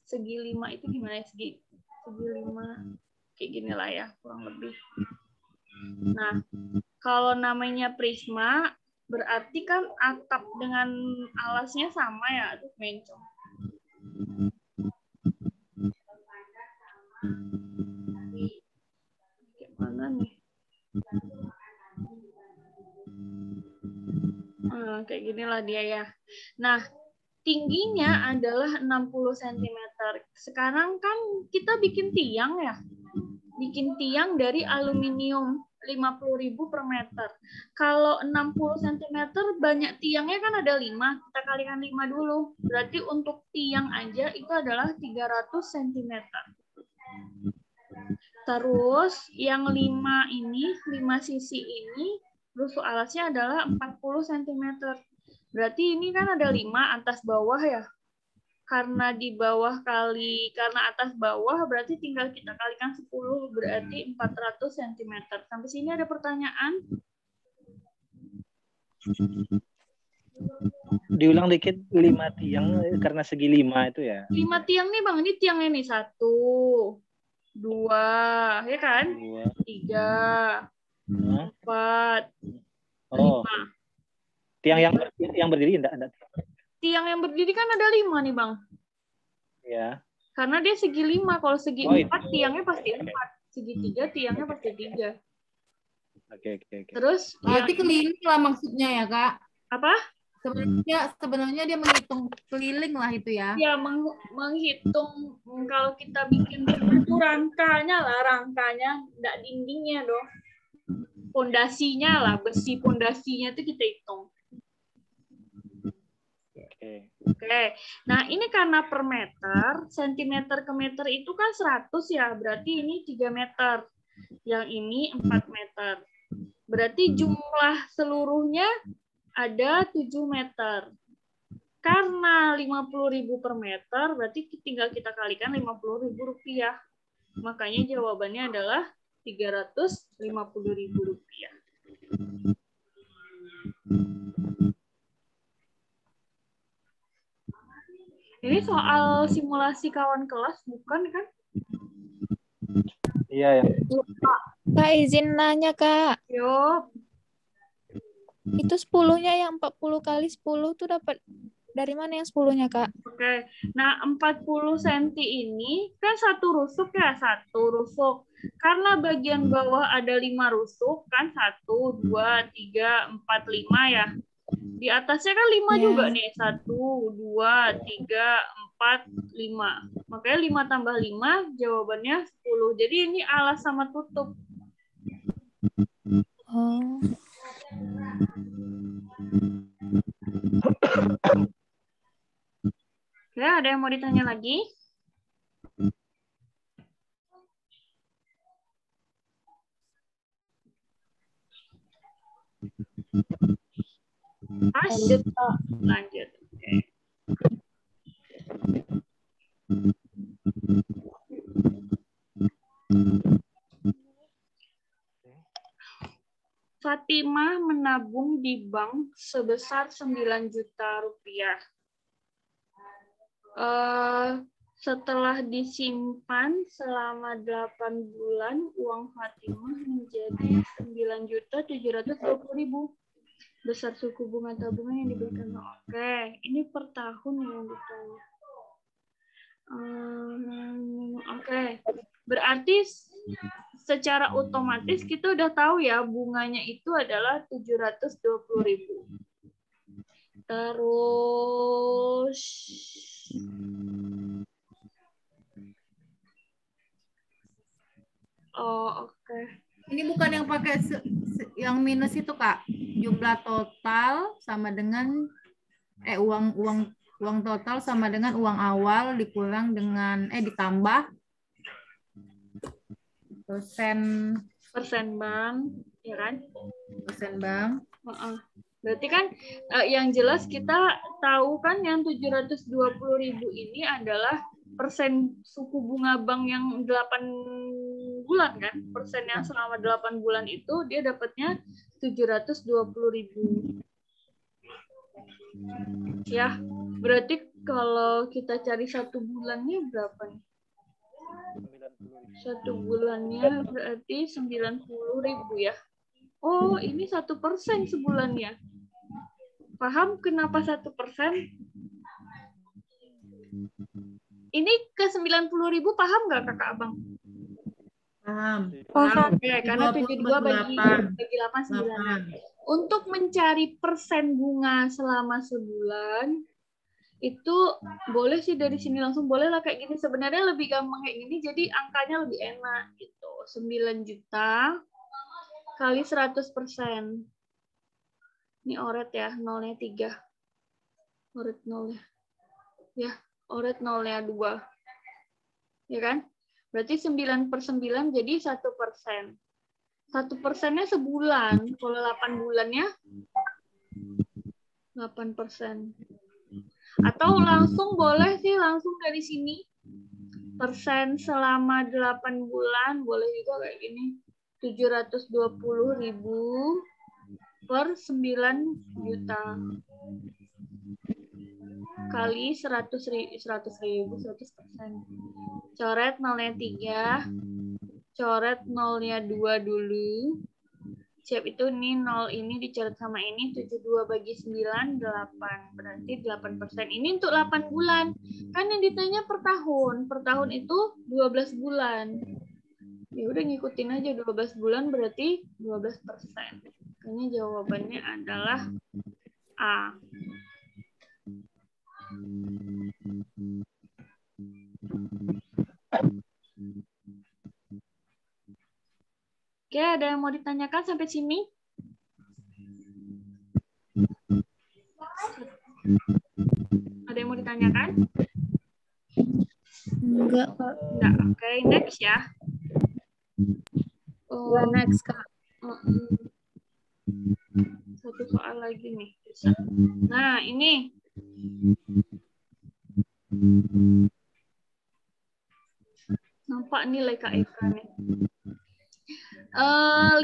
segi 5 itu gimana? Segi 5 kayak gini lah ya, kurang lebih. Nah, kalau namanya prisma berarti kan atap dengan alasnya sama ya. Aduh, mencong. Gimana nih? Kayak ginilah dia ya. Nah, tingginya adalah 60 cm. Sekarang kan kita bikin tiang ya. Bikin tiang dari aluminium 50.000 per meter. Kalau 60 cm banyak tiangnya kan ada 5. Kita kalikan 5 dulu. Berarti untuk tiang aja itu adalah 300 cm. Terus yang 5 ini, 5 sisi ini, rusuk alasnya adalah 40 cm. Berarti ini kan ada 5 atas bawah ya. Karena di bawah karena atas bawah berarti tinggal kita kalikan 10, berarti 400 cm. Sampai sini ada pertanyaan? Diulang dikit, 5 tiang karena segi 5 itu ya. 5 tiang nih Bang, ini tiangnya nih 1, 2, ya kan? 3, 4, 5. Tiang yang berdiri enggak. Tiang yang berdiri kan ada 5 nih Bang. Ya. Karena dia segi 5, kalau segi 4 tiangnya pasti 4. Segi 3 tiangnya pasti 3. Oke. Terus Berarti keliling lah maksudnya ya, Kak? apa? Sebenarnya dia menghitung keliling lah itu ya. Ya, menghitung kalau kita bikin itu rangkanya, enggak dindingnya dong. Pondasinya lah, besi pondasinya itu kita hitung. Oke. Nah, ini karena per meter, sentimeter ke meter itu kan 100 ya, berarti ini 3 meter. Yang ini 4 meter. Berarti jumlah seluruhnya ada 7 meter. Karena 50.000 per meter, berarti tinggal kita kalikan 50.000 rupiah. Makanya jawabannya adalah 350.000 rupiah. Ini soal simulasi kawan kelas, bukan kan? Iya ya. Kak, izin nanya, Kak. Yo. Itu 10-nya yang 40 kali 10 tuh dapat dari mana yang 10-nya, Kak? Oke. Nah, 40 cm ini kan satu rusuk ya, satu rusuk. Karena bagian bawah ada 5 rusuk, kan 1, 2, 3, 4, 5 ya. Di atasnya kan 5 juga nih. 1, 2, 3, 4, 5. Makanya 5 tambah 5, jawabannya 10. Jadi ini alas sama tutup. Oh. Oke, ada yang mau ditanya lagi? Lanjut. Oke. Fatimah menabung di bank sebesar 9 juta rupiah. Setelah disimpan selama 8 bulan, uang Fatimah menjadi 9.720.000. Besar suku bunga tabungan yang diberikan. Oke, ini per tahun yang ditanya. Oke, berarti secara otomatis kita udah tahu ya bunganya itu adalah 720.000. Terus oke. Ini bukan yang pakai yang minus itu, Kak. Jumlah total sama dengan uang Uang total sama dengan uang awal dikurang dengan ditambah persen bank, ya kan? Persen bank. Berarti kan yang jelas kita tahu kan yang 720.000 ini adalah persen suku bunga bank yang 8 bulan kan? Persen yang selama 8 bulan itu dia dapatnya 720.000. Ya, berarti kalau kita cari 1 bulannya berapa nih? 1 bulannya berarti 90.000 ya. Oh, ini 1% sebulannya. Paham kenapa 1%? Ini ke 90.000 paham nggak kakak abang? Paham. Oke, karena 72 bagi 8, 9. Untuk mencari persen bunga selama sebulan, itu boleh sih dari sini langsung, boleh lah kayak gini. Sebenarnya lebih gampang kayak gini, jadi angkanya lebih enak gitu. 9 juta kali 100%. Ini oret ya, nolnya 3. Oret nolnya. Ya, oret nolnya 2. Ya kan? Berarti 9/9 jadi 1%. 1%-nya sebulan. Kalau 8 bulannya 8%. Atau langsung boleh sih, langsung dari sini. Persen selama 8 bulan, boleh juga kayak gini. 720.000 per 9 juta. Kali 100.000, 100%. Coret nolnya 3. Coret nolnya 2 dulu. Siap, itu nih 0 ini dicoret sama ini. 72 bagi 9, 8. Berarti 8%. Ini untuk 8 bulan. Kan yang ditanya per tahun. Per tahun itu 12 bulan. Ya udah ngikutin aja 12 bulan berarti 12%. Makanya jawabannya adalah A. Oke, ada yang mau ditanyakan sampai sini? Ada yang mau ditanyakan? Enggak, Kak. Enggak. Oke, next ya. Next, Kak. Satu soal lagi nih. Nah, ini. Nampak nilai Kak Eka nih. 5.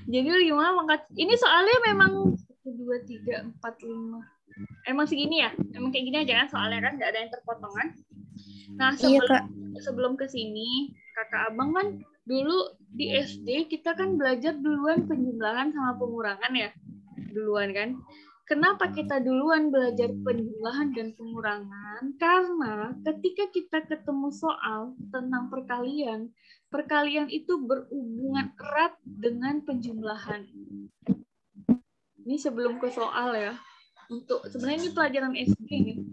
Jadi 5 pangkat. Ini soalnya memang 1, 2, 3, 4, 5. Emang segini ya? Emang kayak gini aja kan soalnya kan? Nggak ada yang terpotongan. Nah, sebelum ke sini, kakak abang kan dulu di SD kita kan belajar duluan penjumlahan sama pengurangan ya. Duluan kan. Kenapa kita duluan belajar penjumlahan dan pengurangan? Karena ketika kita ketemu soal tentang perkalian, perkalian itu berhubungan erat dengan penjumlahan. Ini sebelum ke soal ya. Untuk sebenarnya ini pelajaran SD nih.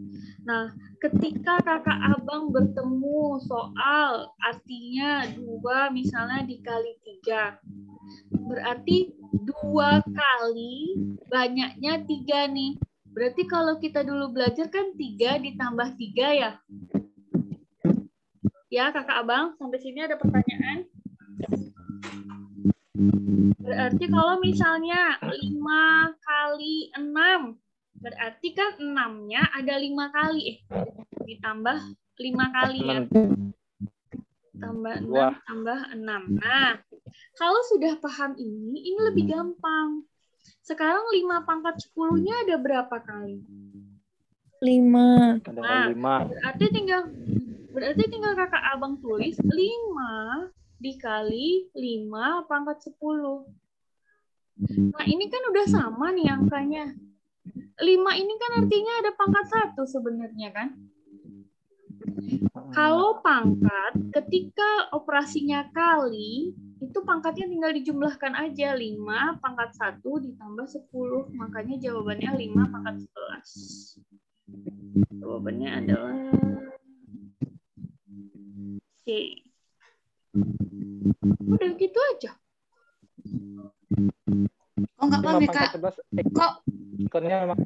Nah, ketika kakak abang bertemu soal artinya 2 misalnya dikali 3. Berarti 2 kali banyaknya 3 nih. Berarti kalau kita dulu belajar kan 3 ditambah 3 ya. Ya kakak abang, sampai sini ada pertanyaan? Berarti kalau misalnya 5 kali 6. Berarti kan 6-nya ada 5 kali. Ditambah 5 kali ya. Tambah 6, tambah 6. Nah, kalau sudah paham ini lebih gampang. Sekarang 5 pangkat 10-nya ada berapa kali? 5. Nah, berarti tinggal kakak abang tulis 5 dikali 5 pangkat 10. Nah, ini kan udah sama nih angkanya. 5 ini kan artinya ada pangkat 1 sebenarnya kan? Kalau pangkat, ketika operasinya kali, itu pangkatnya tinggal dijumlahkan aja. 5 pangkat 1 ditambah 10. Makanya jawabannya 5 pangkat 11. Jawabannya adalah C. Udah gitu aja. Oh nggak paham ya Kak. 5 × 11 Kok ekornya memang.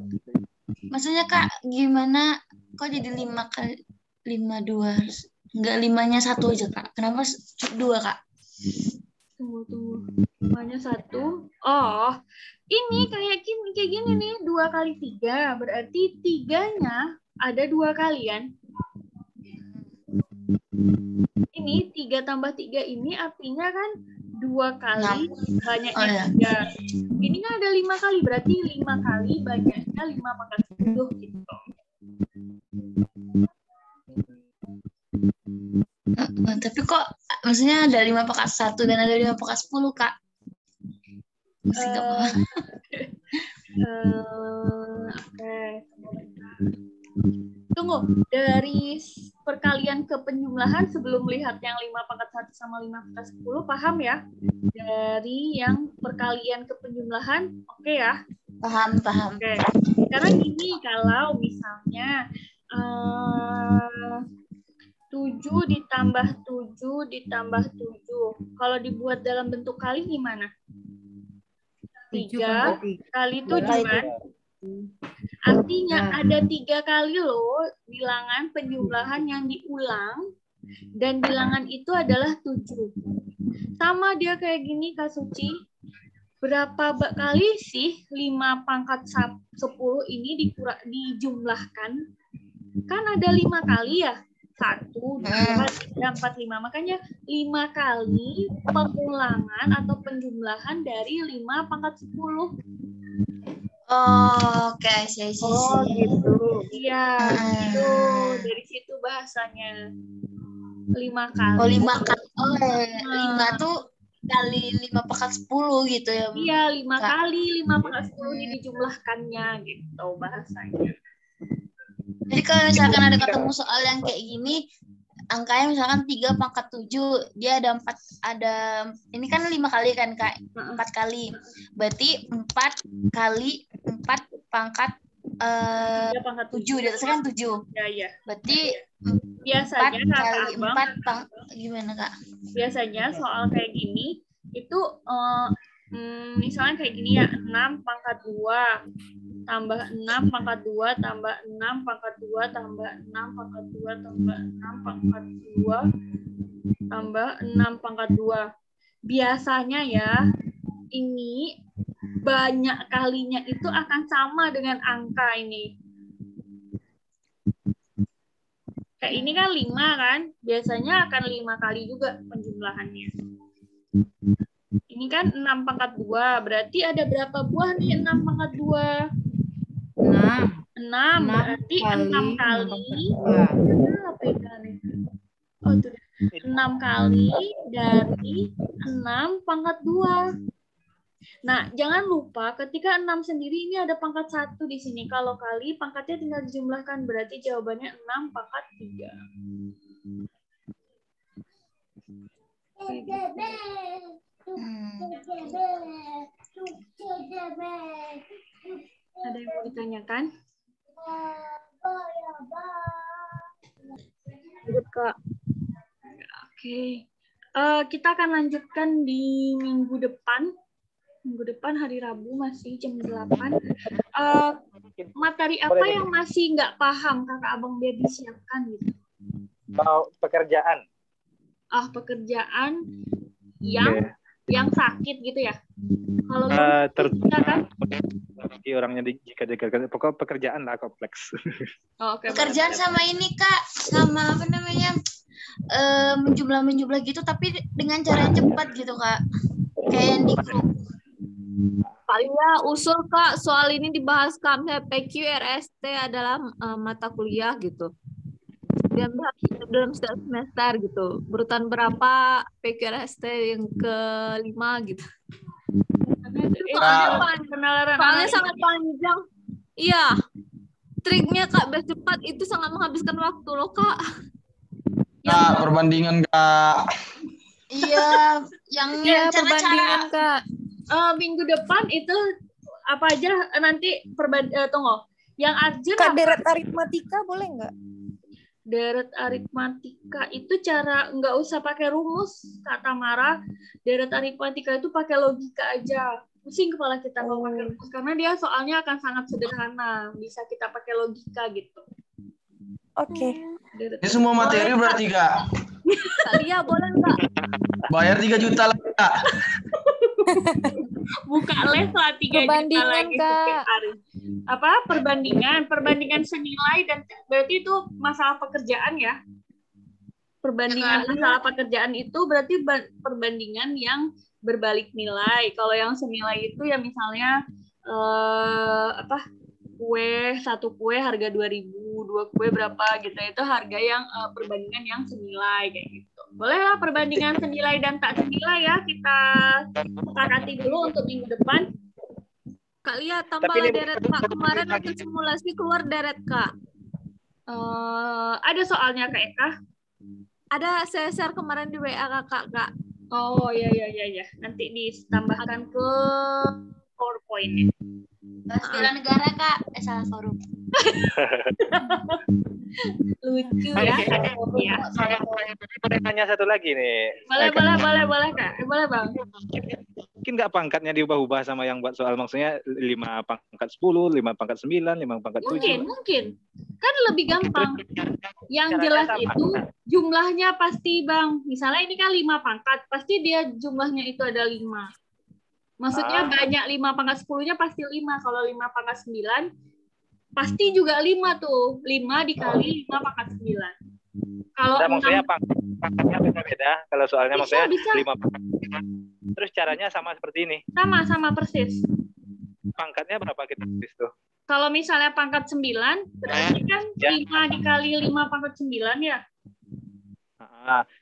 maksudnya Kak gimana? Kok jadi 5 kali 5 2? Enggak 5-nya 1 aja Kak. Kenapa 2 Kak? Tunggu. 5-nya 1. Oh, ini kayak gini nih, 2 kali 3. Berarti 3-nya ada 2 kali kan? Ini 3 tambah 3 ini artinya kan 2 kali banyaknya 3. Ini kan ada 5 kali, berarti 5 kali banyaknya 5/10 gitu. Tapi kok maksudnya ada 5/1 dan ada 5/10 Kak? Masih nggak paham. Oke. Tunggu, dari perkalian ke penjumlahan sebelum lihat yang 5/1 sama 5/10, paham ya? Dari yang perkalian ke penjumlahan, oke ya? Paham. Oke. Sekarang gini, kalau misalnya 7 ditambah 7 ditambah 7. Kalau dibuat dalam bentuk kali gimana? 3 kali 7 kan? Artinya ada 3 kali loh bilangan penjumlahan yang diulang dan bilangan itu adalah 7. Sama dia kayak gini Kak Suci. Berapa kali sih 5/10 ini dijumlahkan? Kan ada 5 kali ya? 1, 2, 3, 4, 5. Makanya 5 kali pengulangan atau penjumlahan dari 5/10. Oh, oke, Oh, gitu. Iya, gitu. Dari situ bahasanya. 5 kali. Oh, 5 kali. Oh, 5 tuh kali 5/10 gitu ya. Iya, 5 kali 5/10 ini dijumlahkannya gitu bahasanya. Jadi kalau misalkan ada ketemu soal yang kayak gini, angkanya misalkan 3/7, dia ada 4, ini kan 5 kali kan Kak, 4 kali. Berarti 4 kali 4/7, di atasnya kan 7. Iya. Berarti biasanya 4 kali 4 gimana Kak? Biasanya soal kayak gini, itu misalnya kayak gini ya, 6/2 tambah 6/2 tambah 6/2 tambah 6/2 tambah 6/2 tambah 6/2. Biasanya ya, ini banyak kalinya itu akan sama dengan angka ini. Kayak ini kan 5 kan, biasanya akan 5 kali juga penjumlahannya. Ini kan 6/2, berarti ada berapa buah nih 6/2? 6, berarti 6 kali. Apa ini? Oh, itu 6 kali dari 6/2. Nah, jangan lupa ketika 6 sendiri ini ada pangkat 1 di sini. Kalau kali, pangkatnya tinggal dijumlahkan, berarti jawabannya 6/3. Ada yang mau ditanyakan? Kak. Oke. Kita akan lanjutkan di minggu depan. Minggu depan hari Rabu masih jam 8. Materi apa yang masih nggak paham Kakak Abang biar disiapkan gitu? Pekerjaan. Pekerjaan yang sakit gitu ya? Kalau kan? Orangnya jika pokok pekerjaan lah kompleks. Pekerjaan sama ini Kak, sama apa namanya menjumlah gitu, tapi dengan cara yang cepat gitu Kak, kayak yang di grup. Paling usul Kak, soal ini dibahas kami PQRST adalah mata kuliah gitu. Dalam setiap semester gitu. Urutan berapa PQRST yang ke-5 gitu. Soalnya sangat panjang. Iya. Triknya Kak, biar cepat itu sangat menghabiskan waktu loh Kak. Kak, perbandingan Kak. Iya, yang perbandingan Kak. Minggu depan itu apa aja nanti tunggu. Yang urgent Kak, deret aritmatika boleh nggak? Deret aritmatika itu cara nggak usah pakai rumus, Kak Tamara. Deret aritmatika itu pakai logika aja. Pusing kepala kita kalau pakai rumus karena dia soalnya akan sangat sederhana, bisa kita pakai logika gitu. Oke. Ini semua materi berarti Kak. Iya, boleh Kak. Bayar 3 juta lah Kak. Buka les lah 3 juta Perbandingan, lagi Kak. setiap hari. Apa? Perbandingan senilai dan berarti itu masalah pekerjaan ya. Perbandingan masalah pekerjaan itu berarti perbandingan yang berbalik nilai. Kalau yang senilai itu ya misalnya satu kue harga 2.000, 2 kue berapa gitu. Itu harga yang perbandingan yang senilai kayak gitu. Bolehlah perbandingan senilai dan tak senilai ya kita sepakati dulu untuk minggu depan. Kak Lia, tambahlah deret Kak. Kemarin waktu simulasi keluar deret Kak. Ada soalnya Kak Eka? Ada saya share kemarin di WA Kakak Kak. Oh ya. Nanti ditambahkan ke PowerPoint. Bela negara Kak, salah forum. Lucu ya. Ya. Saya boleh nanya satu lagi nih. Boleh Kak. Boleh Bang. Mungkin nggak pangkatnya diubah-ubah sama yang buat soal, maksudnya 5 pangkat 10, 5 pangkat 9, 5 pangkat 7. Mungkin. Kan lebih gampang. Yang jelas itu jumlahnya pasti Bang. Misalnya ini kan 5 pangkat, pasti dia jumlahnya itu ada 5. Maksudnya banyak 5 pangkat 10-nya pasti 5. Kalau 5 pangkat 9, pasti juga 5 tuh. 5 dikali 5 pangkat 9. Kalau maksudnya pangkatnya beda-beda. Kalau soalnya maksudnya bisa. 5 pangkat. Terus caranya sama seperti ini. Sama persis. Pangkatnya berapa kita tulis tuh? Kalau misalnya pangkat 9, berarti kan 5 dikali 5 pangkat 9 ya.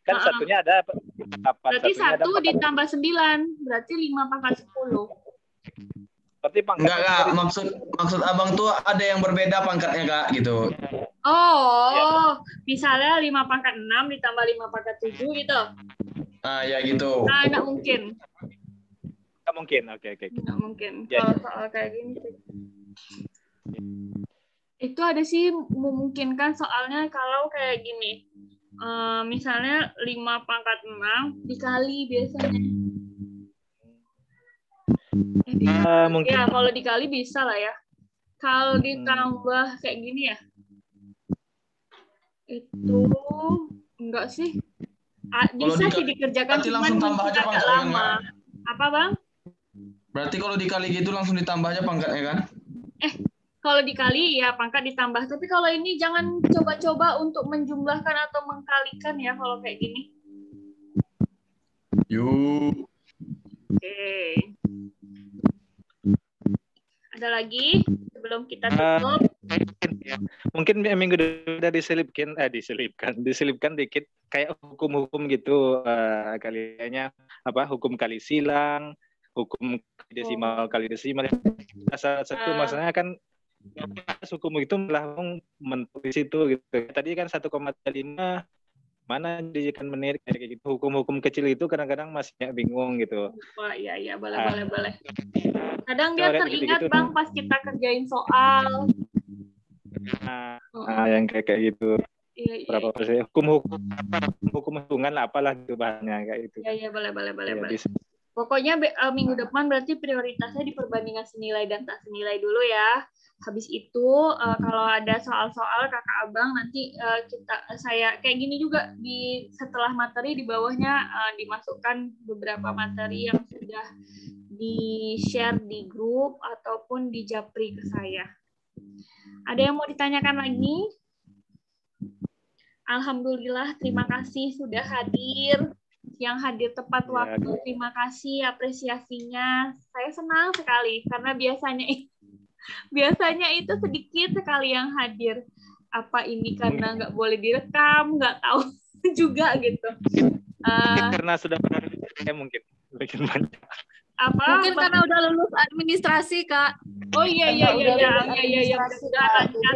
Kan satunya ada 8. Berarti 1 ditambah 9, berarti 5 pangkat 10. Berarti pangkat. Enggak Kak, maksud Abang tuh ada yang berbeda pangkatnya Kak gitu. Misalnya 5 pangkat 6 ditambah 5 pangkat 7 gitu. Ya gitu. Nggak mungkin. Nggak mungkin, oke. Nggak mungkin. Ya. Kalau soal kayak gini sih. Itu ada sih memungkinkan soalnya kalau kayak gini. Misalnya 5 pangkat 6 dikali biasanya. Mungkin. Ya, kalau dikali bisa lah ya. Kalau ditambah kayak gini ya. Itu enggak sih. Bisa sih dikerjakan, berarti langsung tambah aja agak lama. Apa Bang? Berarti kalau dikali gitu langsung ditambah aja pangkatnya kan? Kalau dikali ya pangkat ditambah. Tapi kalau ini jangan coba-coba untuk menjumlahkan atau mengkalikan ya kalau kayak gini. Yuk. Oke. Ada lagi sebelum kita tutup? Mungkin minggu udah diselipkan dikit kayak hukum-hukum gitu, kaliannya hukum kali silang, hukum desimal kali desimal. Salah satu maksudnya kan hukum itu langsung menulis itu gitu. Tadi kan 1,5 mana dijadikan menit kayak gitu. Hukum-hukum kecil itu kadang-kadang masih bingung gitu. Wah, iya boleh. Kadang dia teringat gitu. Bang pas kita kerjain soal. Yang kayak gitu. Iya. Berapa persen hukum hitungan lah apalah gitu bahannya kayak gitu. Iya, boleh. Pokoknya minggu depan berarti prioritasnya di perbandingan senilai dan tak senilai dulu ya. Habis itu kalau ada soal-soal kakak abang nanti saya kayak gini juga setelah materi di bawahnya dimasukkan beberapa materi yang sudah di-share di grup ataupun di japri ke saya. Ada yang mau ditanyakan lagi? Alhamdulillah, terima kasih sudah hadir. Yang hadir tepat waktu, terima kasih apresiasinya. Saya senang sekali karena biasanya itu sedikit sekali yang hadir. Apa ini karena nggak boleh direkam, nggak tahu juga gitu. Karena sudah pernah mungkin banyak. Mungkin karena udah lulus administrasi Kak. Oh iya.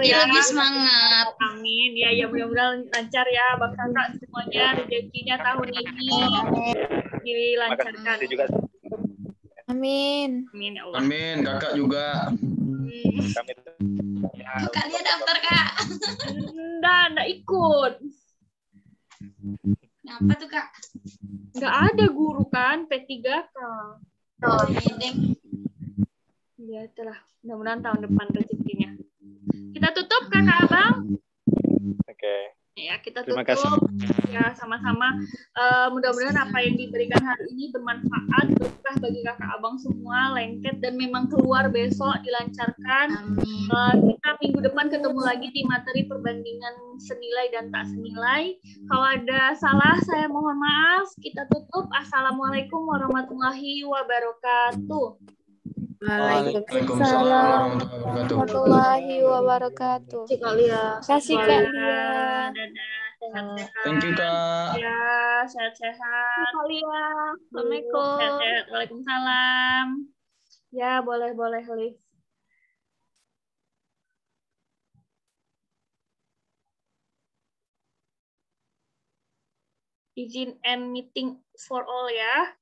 Lebih semangat. Amin. Ya mudah-mudahan lancar ya Bang Kakak semuanya, rezekinya tahun ini dilancarkan. Amin. Amin ya Allah. Amin, Kakak juga. Kakaknya daftar Kak. Enggak ikut. Kenapa tuh, Kak? Enggak ada guru kan, P3K. Oh, iya, Deng. Ya, itulah. Mudah-mudahan tahun depan rezekinya. Kita tutup, Kakak Abang. Oke. Ya, kita Terima tutup. kasih. Ya, sama-sama. Mudah-mudahan apa yang diberikan hari ini bermanfaat, berkah bagi kakak abang semua, lengket, dan memang keluar besok dilancarkan. Kita minggu depan ketemu lagi di materi perbandingan senilai dan tak senilai. Kalau ada salah, saya mohon maaf. Kita tutup. Assalamualaikum warahmatullahi wabarakatuh. Waalaikumsalam warahmatullahi wabarakatuh. Kasih Kak Lia. Dadah. Thank you, Kak. Ya, sehat-sehat. Assalamualaikum. Sehat-sehat. Waalaikumsalam. Ya, boleh Liv. Izin end meeting for all ya.